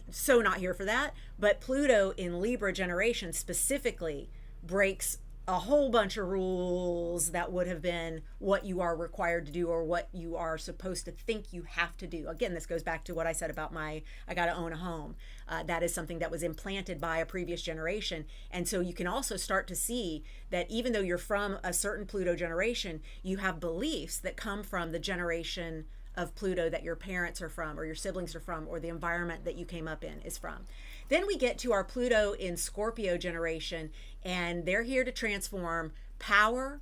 S1: so not here for that. But Pluto in Libra generation specifically breaks a whole bunch of rules that would have been what you are required to do or what you are supposed to think you have to do. Again, this goes back to what I said about I got to own a home. That is something that was implanted by a previous generation. And so you can also start to see that even though you're from a certain Pluto generation, you have beliefs that come from the generation of Pluto that your parents are from or your siblings are from or the environment that you came up in is from. Then we get to our Pluto in Scorpio generation, and they're here to transform power,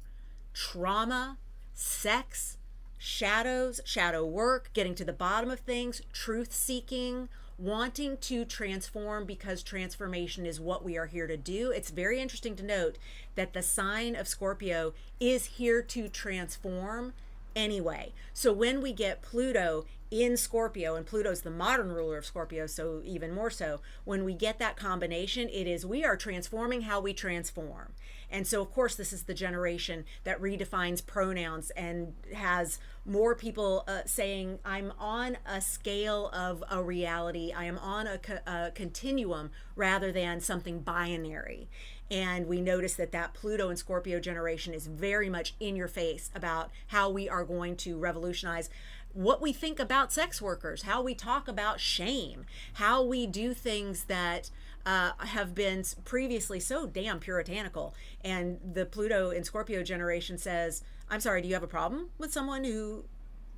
S1: trauma, sex, shadows, shadow work, getting to the bottom of things, truth seeking, wanting to transform because transformation is what we are here to do. It's very interesting to note that the sign of Scorpio is here to transform anyway. So when we get Pluto in Scorpio, and Pluto's the modern ruler of Scorpio, so even more so, when we get that combination, it is we are transforming how we transform. And so of course this is the generation that redefines pronouns and has more people saying I'm on a scale of a reality, I am on a continuum rather than something binary. And we notice that Pluto and Scorpio generation is very much in your face about how we are going to revolutionize what we think about sex workers, how we talk about shame, how we do things that have been previously so damn puritanical. And the Pluto in Scorpio generation says, I'm sorry, do you have a problem with someone who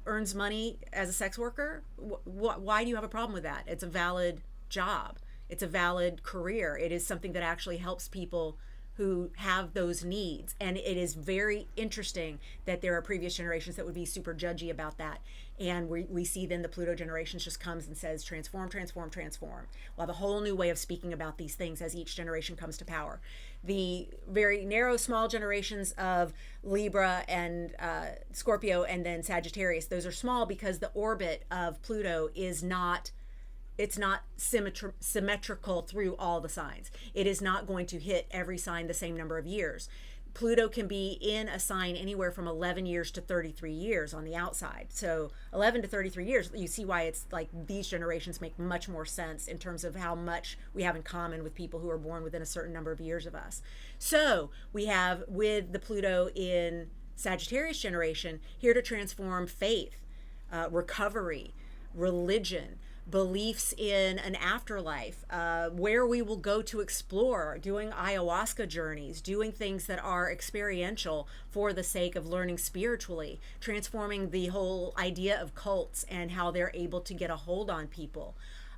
S1: earns money as a sex worker? Why do you have a problem with that? It's a valid job. It's a valid career. It is something that actually helps people who have those needs. And it is very interesting that there are previous generations that would be super judgy about that. And we see then the Pluto generations just comes and says, transform, transform, transform. We'll have a whole new way of speaking about these things as each generation comes to power. The very narrow, small generations of Libra and Scorpio and then Sagittarius, those are small because the orbit of Pluto is not symmetrical through all the signs. It is not going to hit every sign the same number of years. Pluto can be in a sign anywhere from 11 years to 33 years on the outside. So 11 to 33 years, you see why it's like these generations make much more sense in terms of how much we have in common with people who are born within a certain number of years of us. So we have with the Pluto in Sagittarius generation here to transform faith, recovery, religion, beliefs in an afterlife, where we will go to explore, doing ayahuasca journeys, doing things that are experiential for the sake of learning spiritually, transforming the whole idea of cults and how they're able to get a hold on people.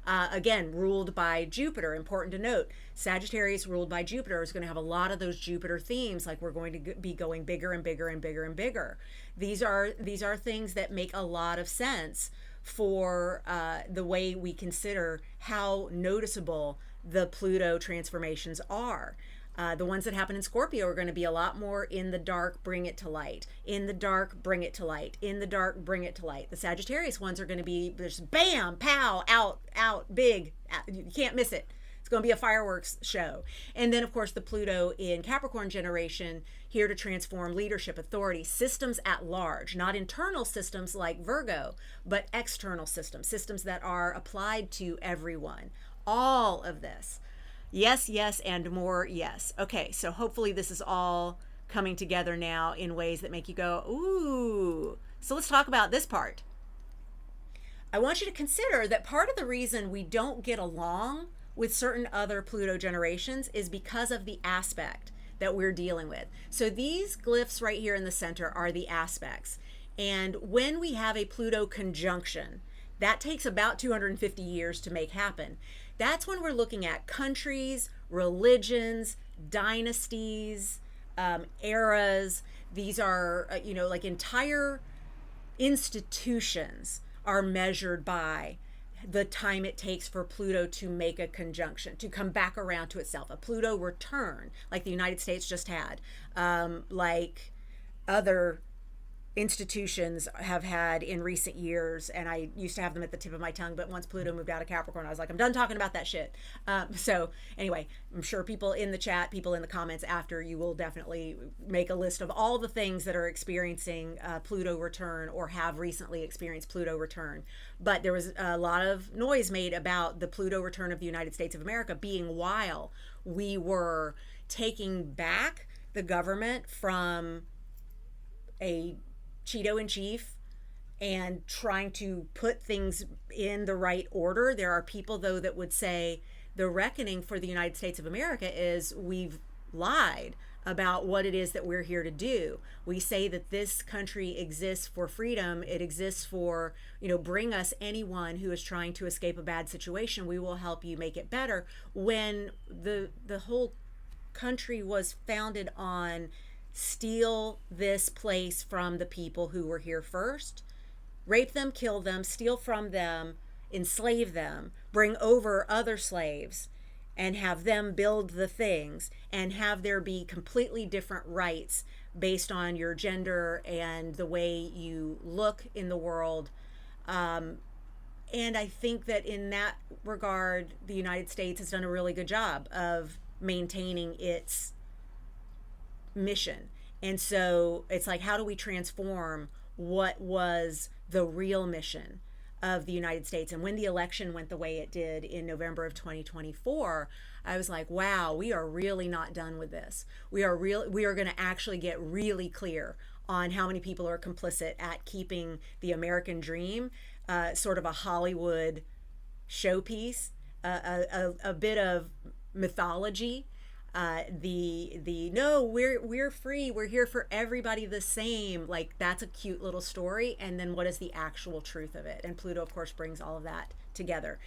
S1: Again, ruled by Jupiter. Important to note, Sagittarius ruled by Jupiter is going to have a lot of those Jupiter themes, like we're going to be going bigger and bigger and bigger and bigger. These are things that make a lot of sense for the way we consider how noticeable the Pluto transformations are. The ones that happen in Scorpio are going to be a lot more in the dark, bring it to light. In the dark, bring it to light. In the dark, bring it to light. The Sagittarius ones are going to be just bam, pow, out, big. You can't miss it. It's going to be a fireworks show. And then, of course, the Pluto in Capricorn generation, here to transform leadership, authority, systems at large, not internal systems like Virgo, but external systems that are applied to everyone. All of this. Yes, yes, and more yes. Okay, so hopefully this is all coming together now in ways that make you go, ooh. So let's talk about this part. I want you to consider that part of the reason we don't get along with certain other Pluto generations is because of the aspect that we're dealing with. So these glyphs right here in the center are the aspects. And when we have a Pluto conjunction, that takes about 250 years to make happen. That's when we're looking at countries, religions, dynasties, eras. These are, like entire institutions are measured by the time it takes for Pluto to make a conjunction, to come back around to itself. A Pluto return, like the United States just had, like other institutions have had in recent years, and I used to have them at the tip of my tongue, but once Pluto moved out of Capricorn, I was like, I'm done talking about that shit. So anyway, I'm sure people in the chat, people in the comments after, you will definitely make a list of all the things that are experiencing Pluto return or have recently experienced Pluto return. But there was a lot of noise made about the Pluto return of the United States of America being while we were taking back the government from a Cheeto in chief and trying to put things in the right order. There are people, though, that would say the reckoning for the United States of America is we've lied about what it is that we're here to do. We say that this country exists for freedom. It exists for, bring us anyone who is trying to escape a bad situation. We will help you make it better. When the whole country was founded on steal this place from the people who were here first, rape them, kill them, steal from them, enslave them, bring over other slaves, and have them build the things, and have there be completely different rights based on your gender and the way you look in the world. And I think that in that regard, the United States has done a really good job of maintaining its mission. And so it's like, how do we transform what was the real mission of the United States? And when the election went the way it did in November of 2024, I was like, wow, we are really not done with this. We are going to actually get really clear on how many people are complicit at keeping the American dream sort of a Hollywood showpiece, a bit of mythology. No, we're free, we're here for everybody the same, like that's a cute little story, and then what is the actual truth of it? And Pluto, of course, brings all of that together.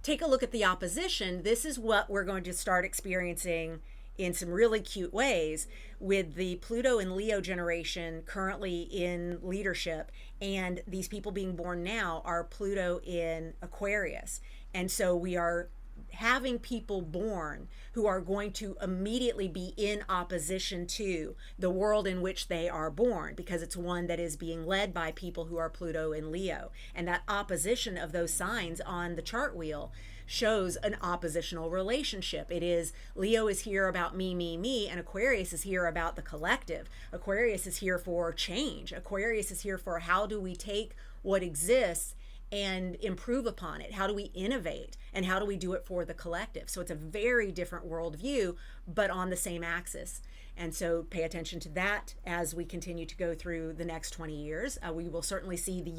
S1: Take a look at the opposition. This is what we're going to start experiencing in some really cute ways with the Pluto and Leo generation currently in leadership, and these people being born now are Pluto in Aquarius. And so we are having people born who are going to immediately be in opposition to the world in which they are born, because it's one that is being led by people who are Pluto and Leo. And that opposition of those signs on the chart wheel shows an oppositional relationship. It is, Leo is here about me, and Aquarius is here about the collective. Aquarius is here for change. Aquarius is here for how do we take what exists and improve upon it? How do we innovate? And how do we do it for the collective? So it's a very different worldview, but on the same axis. And so pay attention to that as we continue to go through the next 20 years. We will certainly see the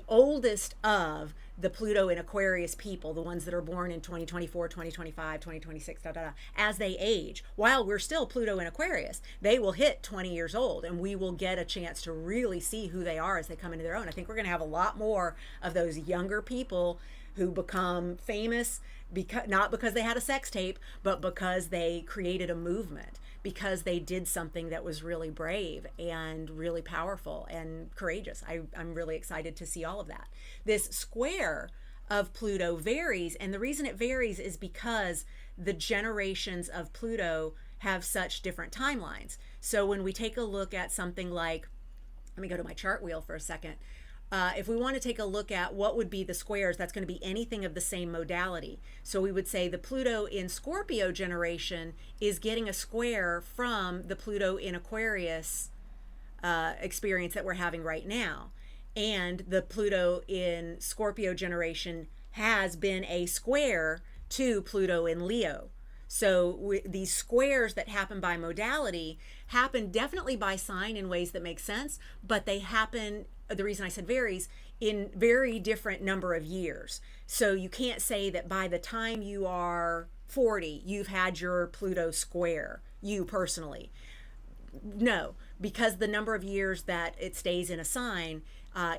S1: oldest of the Pluto and Aquarius people, the ones that are born in 2024, 2025, 2026, as they age. While we're still Pluto and Aquarius, they will hit 20 years old, and we will get a chance to really see who they are as they come into their own. I think we're going to have a lot more of those younger people who become famous, not because they had a sex tape, but because they created a movement, because they did something that was really brave and really powerful and courageous. I'm really excited to see all of that. This square of Pluto varies, and the reason it varies is because the generations of Pluto have such different timelines. So when we take a look at something like, let me go to my chart wheel for a second. If we want to take a look at what would be the squares, that's going to be anything of the same modality. So we would say the Pluto in Scorpio generation is getting a square from the Pluto in Aquarius experience that we're having right now. And the Pluto in Scorpio generation has been a square to Pluto in Leo. So these squares that happen by modality happen definitely by sign in ways that make sense, but they happen, the reason I said varies, in very different number of years. So you can't say that by the time you are 40, you've had your Pluto square, you personally. No, because the number of years that it stays in a sign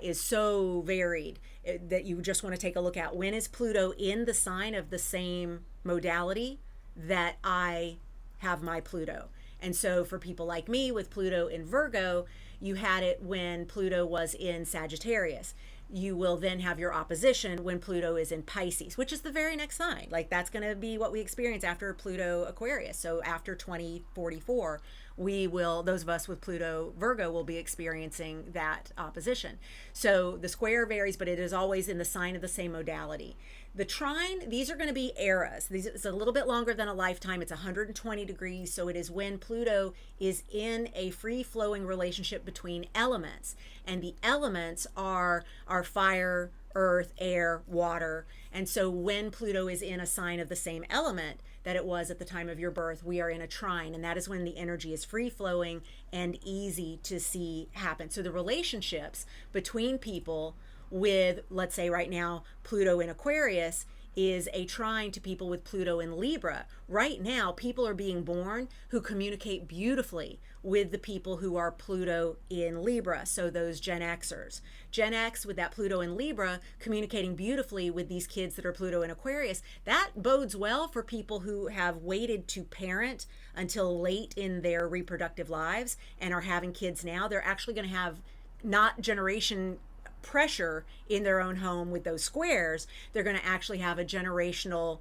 S1: is so varied that you just want to take a look at when is Pluto in the sign of the same modality that I have my Pluto. And so for people like me with Pluto in Virgo, you had it when Pluto was in Sagittarius. You will then have your opposition when Pluto is in Pisces, which is the very next sign. Like that's going to be what we experience after Pluto Aquarius. So after 2044, we will, those of us with Pluto Virgo will be experiencing that opposition. So the square varies, but it is always in the sign of the same modality. The trine, these are going to be eras. It's a little bit longer than a lifetime. It's 120 degrees. So it is when Pluto is in a free-flowing relationship between elements. And the elements are fire, earth, air, water. And so when Pluto is in a sign of the same element that it was at the time of your birth, we are in a trine. And that is when the energy is free-flowing and easy to see happen. So the relationships between people with, let's say right now, Pluto in Aquarius is a trine to people with Pluto in Libra. Right now, people are being born who communicate beautifully with the people who are Pluto in Libra, so those Gen Xers. Gen X with that Pluto in Libra communicating beautifully with these kids that are Pluto in Aquarius, that bodes well for people who have waited to parent until late in their reproductive lives and are having kids now. They're actually going to have not generation pressure in their own home with those squares. They're going to actually have a generational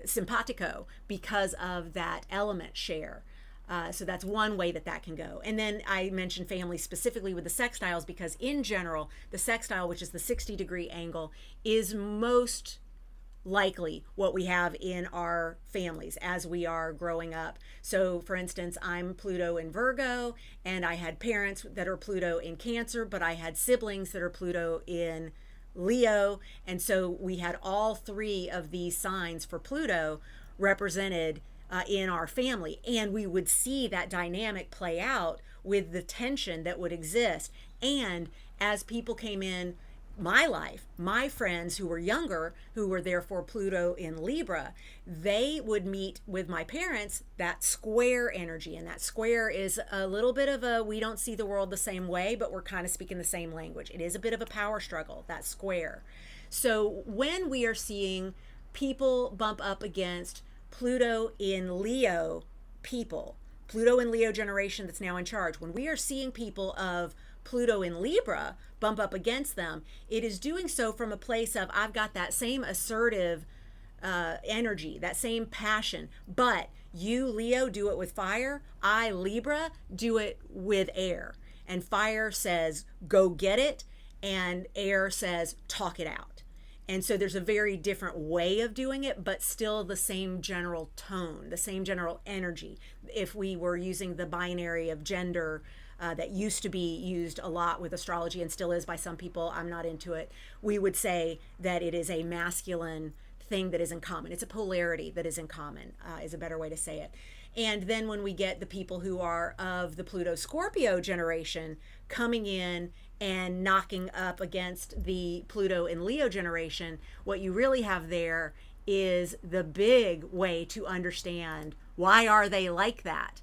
S1: simpatico because of that element share. So that's one way that can go. And then I mentioned family specifically with the sextiles because in general, the sextile, which is the 60-degree angle, is most likely what we have in our families as we are growing up. So for instance, I'm Pluto in Virgo and I had parents that are Pluto in Cancer, but I had siblings that are Pluto in Leo. And so we had all three of these signs for Pluto represented in our family. And we would see that dynamic play out with the tension that would exist. And as people came in my life, my friends who were younger, who were therefore Pluto in Libra, they would meet with my parents that square energy. And that square is a little bit of a, we don't see the world the same way, but we're kind of speaking the same language. It is a bit of a power struggle, that square. So when we are seeing people bump up against Pluto in Leo people, Pluto in Leo generation that's now in charge, when we are seeing people of Pluto in Libra bump up against them, it is doing so from a place of, I've got that same assertive energy, that same passion, but you, Leo, do it with fire. I, Libra, do it with air. And fire says, go get it. And air says, talk it out. And so there's a very different way of doing it, but still the same general tone, the same general energy. If we were using the binary of gender that used to be used a lot with astrology and still is by some people, I'm not into it, we would say that it is a masculine thing that is in common. It's a polarity that is in common, is a better way to say it. And then when we get the people who are of the Pluto Scorpio generation coming in and knocking up against the Pluto in Leo generation, what you really have there is the big way to understand why are they like that.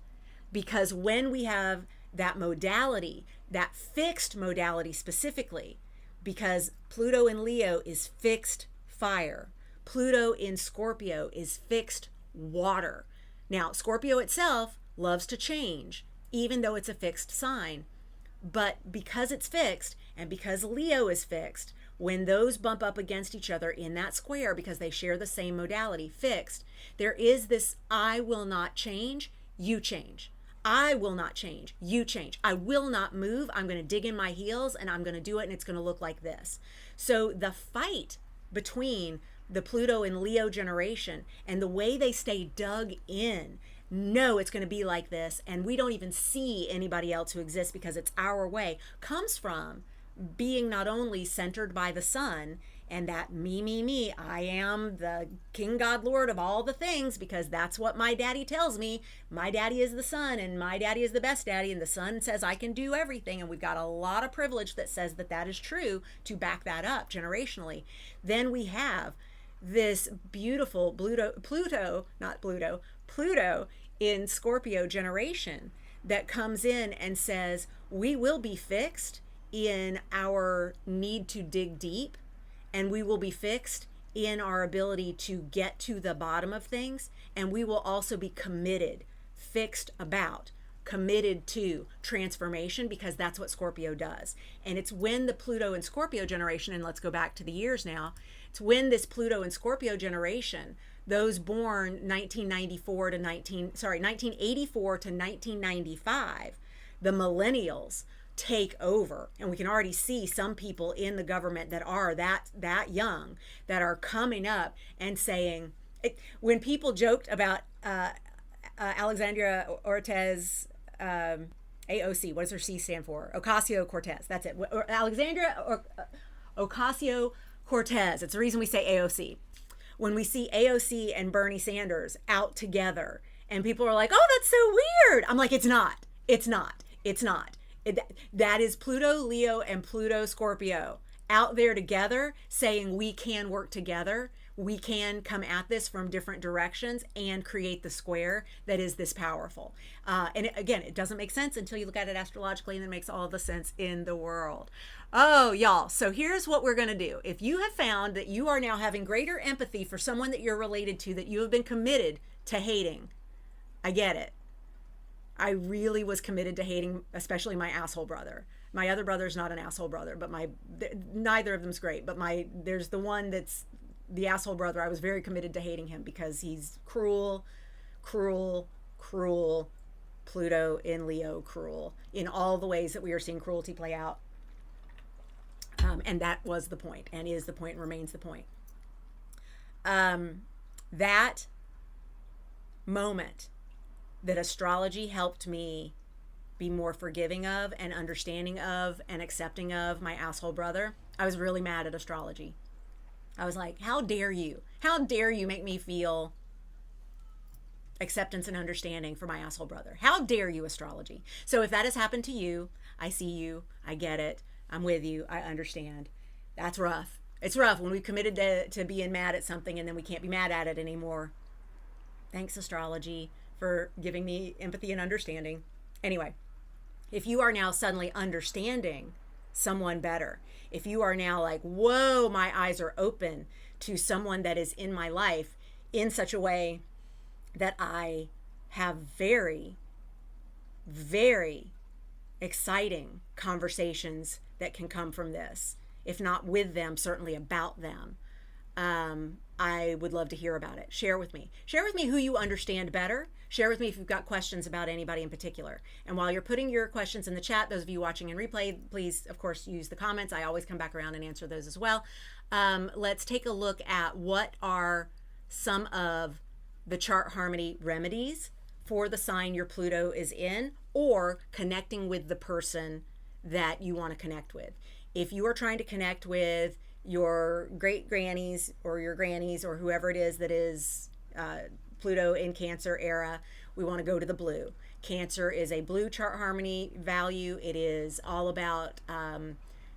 S1: Because when we have that modality, that fixed modality specifically, because Pluto in Leo is fixed fire, Pluto in Scorpio is fixed water. Now, Scorpio itself loves to change, even though it's a fixed sign. But because it's fixed, and because Leo is fixed, when those bump up against each other in that square, because they share the same modality, fixed, there is this, I will not change, you change. I will not change, you change. I will not move, I'm going to dig in my heels and I'm going to do it and it's going to look like this. So the fight between the Pluto and Leo generation and the way they stay dug in, no, it's going to be like this, and we don't even see anybody else who exists because it's our way, comes from being not only centered by the sun and that me, I am the king, god, lord of all the things, because that's what my daddy tells me. My daddy is the sun and my daddy is the best daddy, and the sun says I can do everything, and we've got a lot of privilege that says that that is true to back that up generationally. Then we have this beautiful Pluto in Scorpio generation that comes in and says we will be fixed in our need to dig deep, and we will be fixed in our ability to get to the bottom of things, and we will also be committed, fixed about, committed to transformation, because that's what Scorpio does. And it's when the Pluto and Scorpio generation, and let's go back to the years now, it's when this Pluto and Scorpio generation, those born 1984 to 1995, the Millennials take over. And we can already see some people in the government that are that young, that are coming up and saying, when people joked about Alexandria Ortiz, AOC, what does her C stand for? Ocasio-Cortez, that's it. Alexandria Ocasio-Cortez, it's the reason we say AOC. When we see AOC and Bernie Sanders out together, and people are like, oh, that's so weird. I'm like, it's not. That is Pluto, Leo, and Pluto, Scorpio out there together saying we can work together. We can come at this from different directions and create the square that is this powerful. Again, it doesn't make sense until you look at it astrologically, and it makes all the sense in the world. Oh, y'all. So here's what we're going to do. If you have found that you are now having greater empathy for someone that you're related to, that you have been committed to hating, I get it. I really was committed to hating, especially my asshole brother. My other brother's not an asshole brother, but neither of them's great. But there's the one that's the asshole brother. I was very committed to hating him because he's cruel, Pluto in Leo, cruel in all the ways that we are seeing cruelty play out. And that was the point, and is the point, and remains the point. That moment that astrology helped me be more forgiving of and understanding of and accepting of my asshole brother, I was really mad at astrology. I was like, how dare you? How dare you make me feel acceptance and understanding for my asshole brother? How dare you, astrology? So if that has happened to you, I see you, I get it, I'm with you, I understand. That's rough. It's rough when we've committed to being mad at something and then we can't be mad at it anymore. Thanks, astrology, for giving me empathy and understanding. Anyway, if you are now suddenly understanding someone better, if you are now like, whoa, my eyes are open to someone that is in my life in such a way that I have very, very exciting conversations that can come from this, if not with them, certainly about them. I would love to hear about it. Share with me. Share with me who you understand better. Share with me if you've got questions about anybody in particular. And while you're putting your questions in the chat, those of you watching in replay, please, of course, use the comments. I always come back around and answer those as well. Let's take a look at what are some of the chart harmony remedies for the sign your Pluto is in, or connecting with the person that you want to connect with. If you are trying to connect with your great grannies or your grannies or whoever it is that is Pluto in Cancer era, we want to go to the blue. Cancer is a blue chart harmony value. It is all about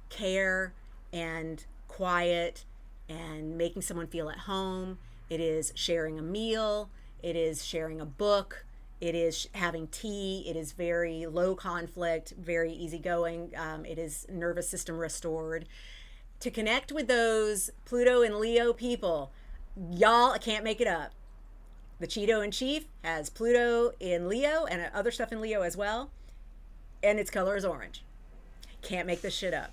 S1: care and quiet and making someone feel at home. It is sharing a meal. It is sharing a book. It is having tea. It is very low conflict, very easygoing. It is nervous system restored. To connect with those Pluto and Leo people, y'all, I can't make it up. The Cheeto in Chief has Pluto in Leo and other stuff in Leo as well. And its color is orange. Can't make this shit up.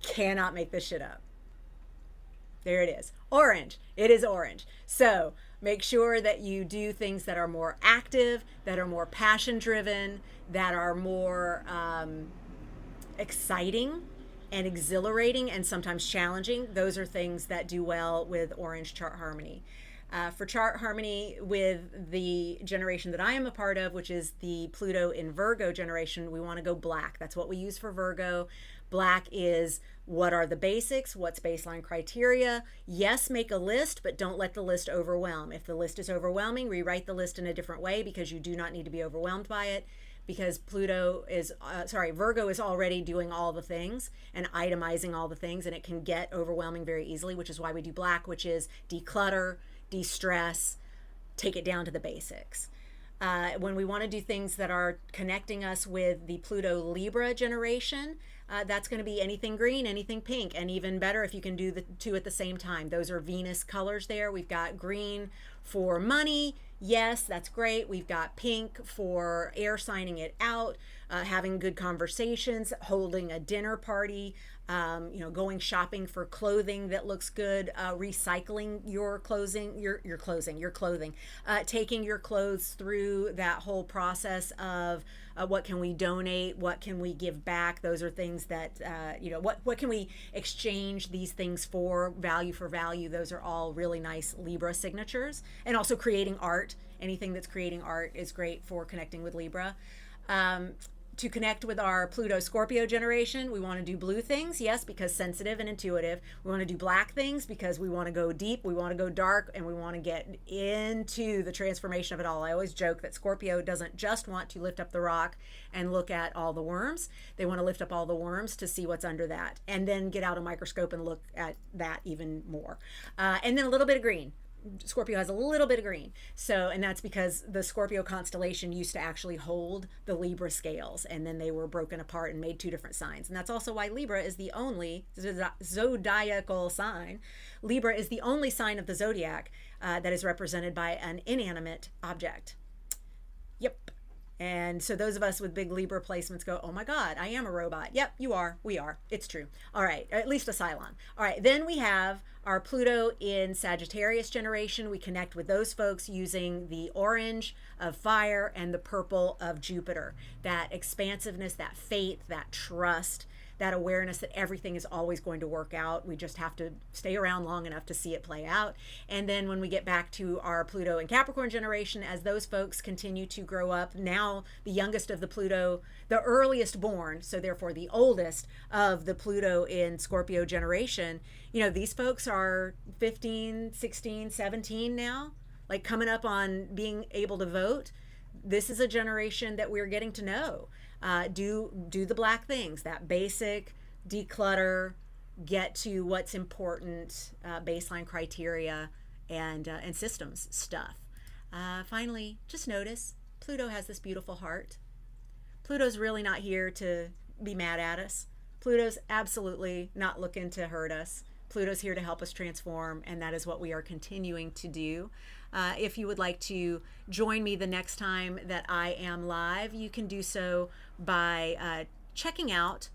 S1: Cannot make this shit up. There it is. Orange. It is orange. So make sure that you do things that are more active, that are more passion driven, that are more exciting and exhilarating and sometimes challenging. Those are things that do well with orange chart harmony. For chart harmony with the generation that I am a part of, which is the Pluto in Virgo generation, we want to go black. That's what we use for Virgo. Black is what are the basics, what's baseline criteria. Yes, make a list, but don't let the list overwhelm. If the list is overwhelming, rewrite the list in a different way, because you do not need to be overwhelmed by it, because Virgo is already doing all the things and itemizing all the things, and it can get overwhelming very easily, which is why we do black, which is declutter, de-stress, take it down to the basics. When we want to do things that are connecting us with the Pluto Libra generation, That's going to be anything green, anything pink, and even better if you can do the two at the same time. Those are Venus colors there. We've got green for money. Yes, that's great. We've got pink for air signing it out, having good conversations, holding a dinner party, going shopping for clothing that looks good, recycling your clothing, taking your clothes through that whole process of what can we donate, what can we give back. Those are things that, what can we exchange these things for value. Those are all really nice Libra signatures. And also creating art. Anything that's creating art is great for connecting with Libra. To connect with our Pluto Scorpio generation, we want to do blue things, yes, because sensitive and intuitive. We want to do black things because we want to go deep, we want to go dark, and we want to get into the transformation of it all. I always joke that Scorpio doesn't just want to lift up the rock and look at all the worms. They want to lift up all the worms to see what's under that, and then get out a microscope and look at that even more. And then a little bit of green. Scorpio has a little bit of green. And that's because the Scorpio constellation used to actually hold the Libra scales, and then they were broken apart and made two different signs. And that's also why Libra is the only zodiacal sign. Libra is the only sign of the zodiac that is represented by an inanimate object. Yep. And so those of us with big Libra placements go, oh my God, I am a robot. Yep, you are. We are. It's true. All right. At least a Cylon. All right. Then we have our Pluto in Sagittarius generation. We connect with those folks using the orange of fire and the purple of Jupiter. That expansiveness, that faith, that trust, that awareness that everything is always going to work out. We just have to stay around long enough to see it play out. And then when we get back to our Pluto and Capricorn generation, as those folks continue to grow up, now the youngest of the Pluto, the earliest born, so therefore the oldest of the Pluto in Scorpio generation, these folks are 15, 16, 17 now, like coming up on being able to vote. This is a generation that we're getting to know. Do the black things, that basic declutter, get to what's important, baseline criteria, and systems stuff. Finally, just notice Pluto has this beautiful heart. Pluto's really not here to be mad at us. Pluto's absolutely not looking to hurt us. Pluto's here to help us transform, and that is what we are continuing to do. If you would like to join me the next time that I am live, you can do so by checking out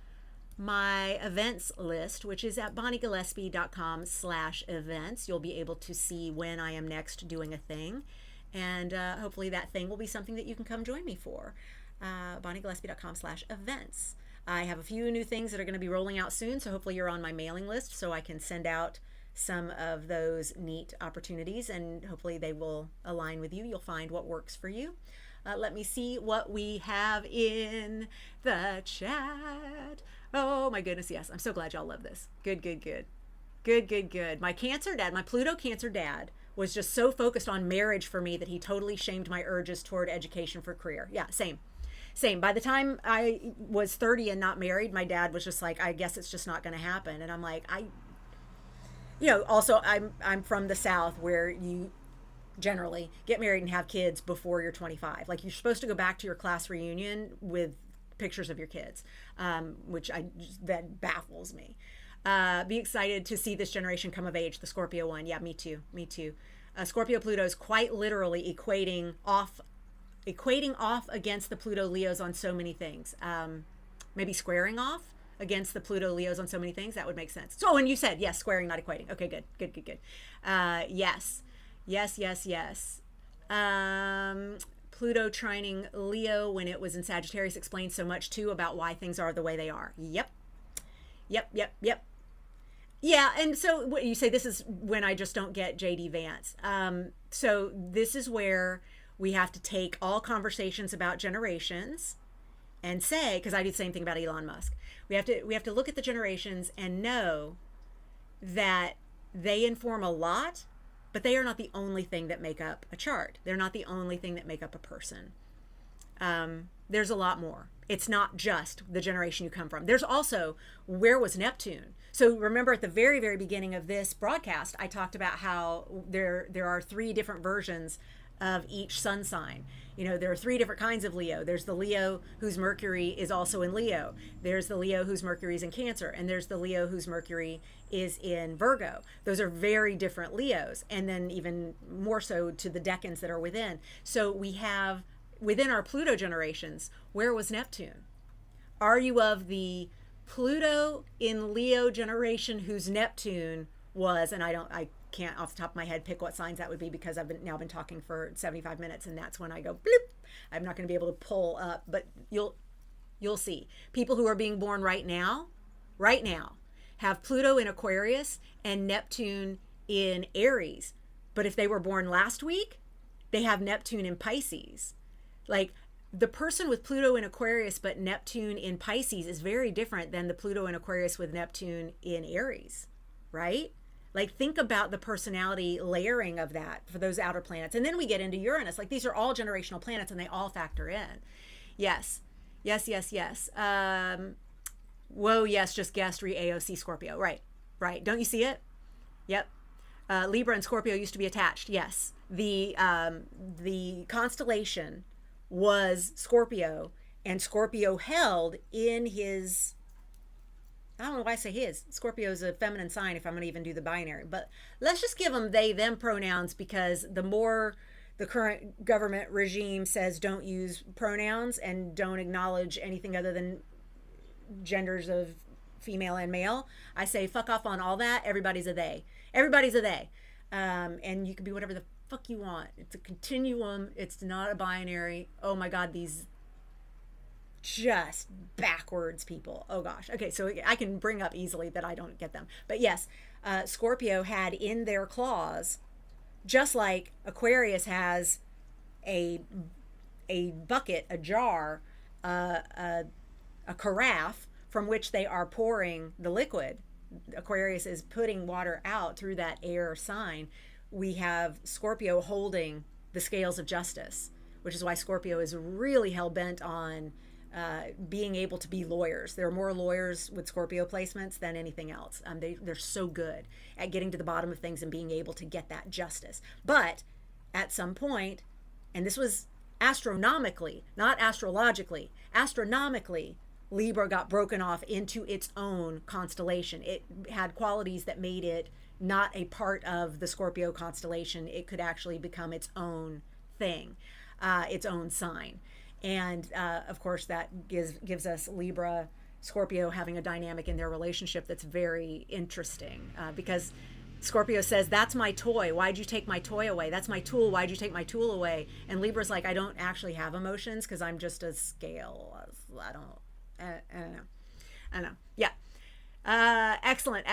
S1: my events list, which is at bonniegillespie.com/events. You'll be able to see when I am next doing a thing, and hopefully that thing will be something that you can come join me for. bonniegillespie.com/events. I have a few new things that are going to be rolling out soon, so hopefully you're on my mailing list so I can send out some of those neat opportunities, and hopefully they will align with you. You'll find what works for you. Let me see what we have in the chat. Oh my goodness, yes. I'm so glad y'all love this. Good. My Cancer dad, my Pluto Cancer dad, was just so focused on marriage for me that he totally shamed my urges toward education for career. Yeah, same. By the time I was 30 and not married, my dad was just like, I guess it's just not going to happen. And I'm like, also I'm from the South, where you generally get married and have kids before you're 25. Like, you're supposed to go back to your class reunion with pictures of your kids, that baffles me. Be excited to see this generation come of age, the Scorpio one. Yeah, me too. Scorpio Pluto is quite literally equating off against the Pluto Leos on so many things. Maybe squaring off against the Pluto Leos on so many things. That would make sense. So, and you said, yes, squaring, not equating. Okay, good. Yes. Pluto trining Leo when it was in Sagittarius explains so much too about why things are the way they are. Yep. Yeah, and so what you say, this is when I just don't get JD Vance. So this is where we have to take all conversations about generations and say, because I do the same thing about Elon Musk. We have to look at the generations and know that they inform a lot, but they are not the only thing that make up a chart. They're not the only thing that make up a person. There's a lot more. It's not just the generation you come from. There's also, where was Neptune? So remember at the very, very beginning of this broadcast, I talked about how there are 3 different versions of each sun sign. There are 3 different kinds of Leo. There's the Leo whose Mercury is also in Leo. There's the Leo whose Mercury is in Cancer. And there's the Leo whose Mercury is in Virgo. Those are very different Leos. And then even more so to the decans that are within. So we have, within our Pluto generations, where was Neptune? Are you of the Pluto in Leo generation whose Neptune was, and I can't off the top of my head pick what signs that would be because I've now been talking for 75 minutes and that's when I go bloop. I'm not going to be able to pull up, but you'll see. People who are being born right now have Pluto in Aquarius and Neptune in Aries. But if they were born last week, they have Neptune in Pisces. Like, the person with Pluto in Aquarius but Neptune in Pisces is very different than the Pluto in Aquarius with Neptune in Aries, right? Like, think about the personality layering of that for those outer planets. And then we get into Uranus. Like, these are all generational planets and they all factor in. Yes. Whoa, yes, just guessed, AOC Scorpio. Right. Don't you see it? Yep. Libra and Scorpio used to be attached. Yes. The constellation was Scorpio, and Scorpio held in his, I don't know why I say his. Scorpio is a feminine sign if I'm going to even do the binary. But let's just give them they, them pronouns, because the more the current government regime says don't use pronouns and don't acknowledge anything other than genders of female and male, I say fuck off on all that. Everybody's a they. Everybody's a they. And you can be whatever the fuck you want. It's a continuum. It's not a binary. Oh my God, these just backwards people. Oh gosh. Okay, so I can bring up easily that I don't get them. But yes, Scorpio had in their clause, just like Aquarius has a bucket, a jar, a carafe from which they are pouring the liquid. Aquarius is putting water out through that air sign. We have Scorpio holding the scales of justice, which is why Scorpio is really hell-bent on being able to be lawyers. There are more lawyers with Scorpio placements than anything else. They're so good at getting to the bottom of things and being able to get that justice. But at some point, and this was astronomically, not astrologically, astronomically, Libra got broken off into its own constellation. It had qualities that made it not a part of the Scorpio constellation. It could actually become its own thing, its own sign. And of course, that gives us Libra, Scorpio having a dynamic in their relationship that's very interesting, because Scorpio says, that's my toy. Why'd you take my toy away? That's my tool. Why'd you take my tool away? And Libra's like, I don't actually have emotions because I'm just a scale. I don't know. Yeah. Excellent.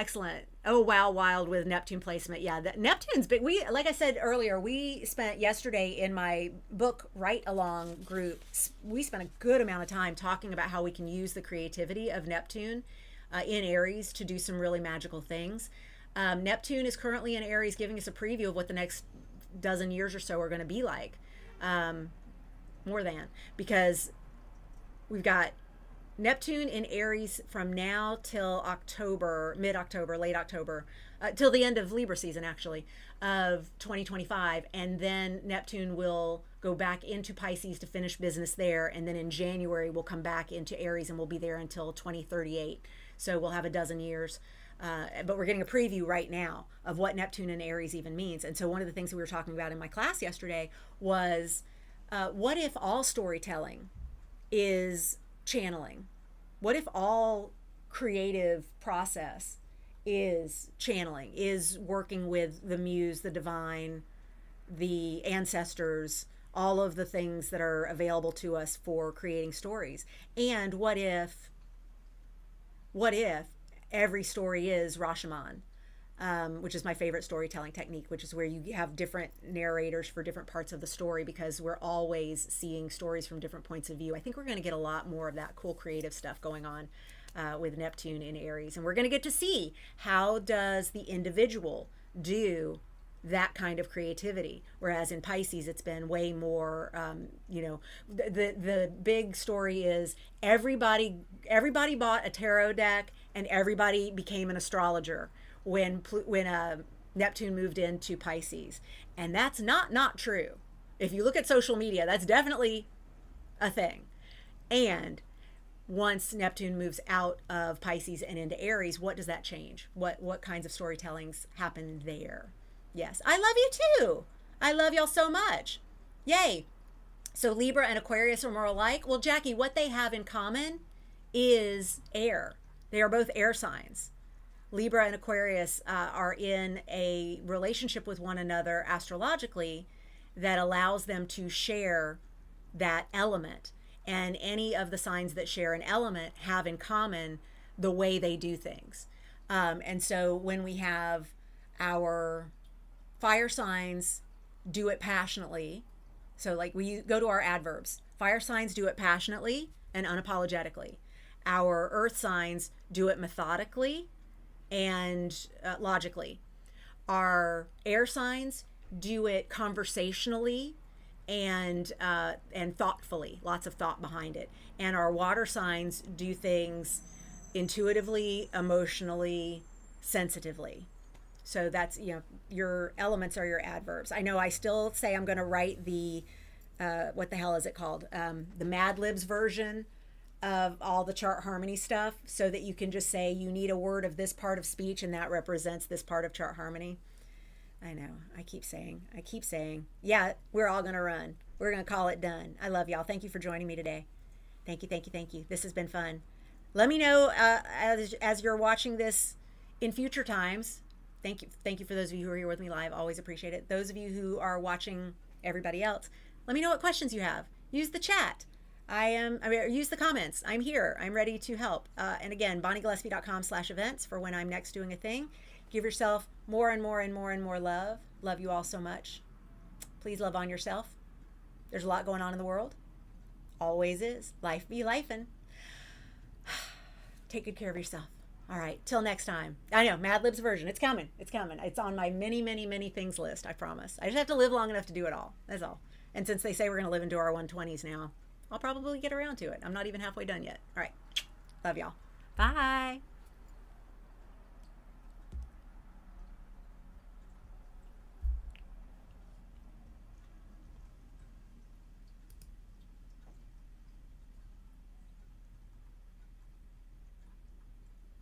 S1: Oh, wow. Wild with Neptune placement. Yeah. Neptune's big. Like I said earlier, we spent yesterday in my book Write Along group, we spent a good amount of time talking about how we can use the creativity of Neptune in Aries to do some really magical things. Neptune is currently in Aries, giving us a preview of what the next dozen years or so are going to be like. More than, because we've got Neptune in Aries from now till October, mid-October, late October, till the end of Libra season, actually, of 2025. And then Neptune will go back into Pisces to finish business there. And then in January, we'll come back into Aries and we'll be there until 2038. So we'll have a dozen years. But we're getting a preview right now of what Neptune in Aries even means. And so one of the things that we were talking about in my class yesterday was, what if all storytelling is channeling? What if all creative process is channeling, is working with the muse, the divine, the ancestors, all of the things that are available to us for creating stories? And what if every story is Rashomon, which is my favorite storytelling technique, which is where you have different narrators for different parts of the story, because we're always seeing stories from different points of view. I think we're going to get a lot more of that cool creative stuff going on with Neptune in Aries. And we're going to get to see, how does the individual do that kind of creativity? Whereas in Pisces, it's been way more, the big story is everybody bought a tarot deck and everybody became an astrologer when Neptune moved into Pisces. And that's not true. If you look at social media, that's definitely a thing. And once Neptune moves out of Pisces and into Aries, what does that change? What kinds of storytellings happen there? Yes, I love you too. I love y'all so much. Yay. So Libra and Aquarius are more alike. Well, Jackie, what they have in common is air. They are both air signs. Libra and Aquarius are in a relationship with one another astrologically that allows them to share that element. And any of the signs that share an element have in common the way they do things. And so when we have our fire signs do it passionately, so like we go to our adverbs, fire signs do it passionately and unapologetically. Our earth signs do it methodically and logically. Our air signs do it conversationally and thoughtfully, lots of thought behind it. And our water signs do things intuitively, emotionally, sensitively. So that's, your elements are your adverbs. I know I still say I'm going to write the, what the hell is it called? The Mad Libs version of all the chart harmony stuff, so that you can just say you need a word of this part of speech and that represents this part of chart harmony. I know. I keep saying. Yeah, we're all going to run. We're going to call it done. I love y'all. Thank you for joining me today. Thank you. This has been fun. Let me know as you're watching this in future times. Thank you for those of you who are here with me live. Always appreciate it. Those of you who are watching everybody else, let me know what questions you have. Use the chat. Use the comments. I'm here. I'm ready to help. And again, bonniegillespie.com/events for when I'm next doing a thing. Give yourself more and more and more and more love. Love you all so much. Please love on yourself. There's a lot going on in the world. Always is. Life be lifin'. Take good care of yourself. All right. Till next time. I know, Mad Libs version. It's coming. It's on my many things list. I promise. I just have to live long enough to do it all. That's all. And since they say we're going to live into our 120s now, I'll probably get around to it. I'm not even halfway done yet. All right. Love y'all. Bye.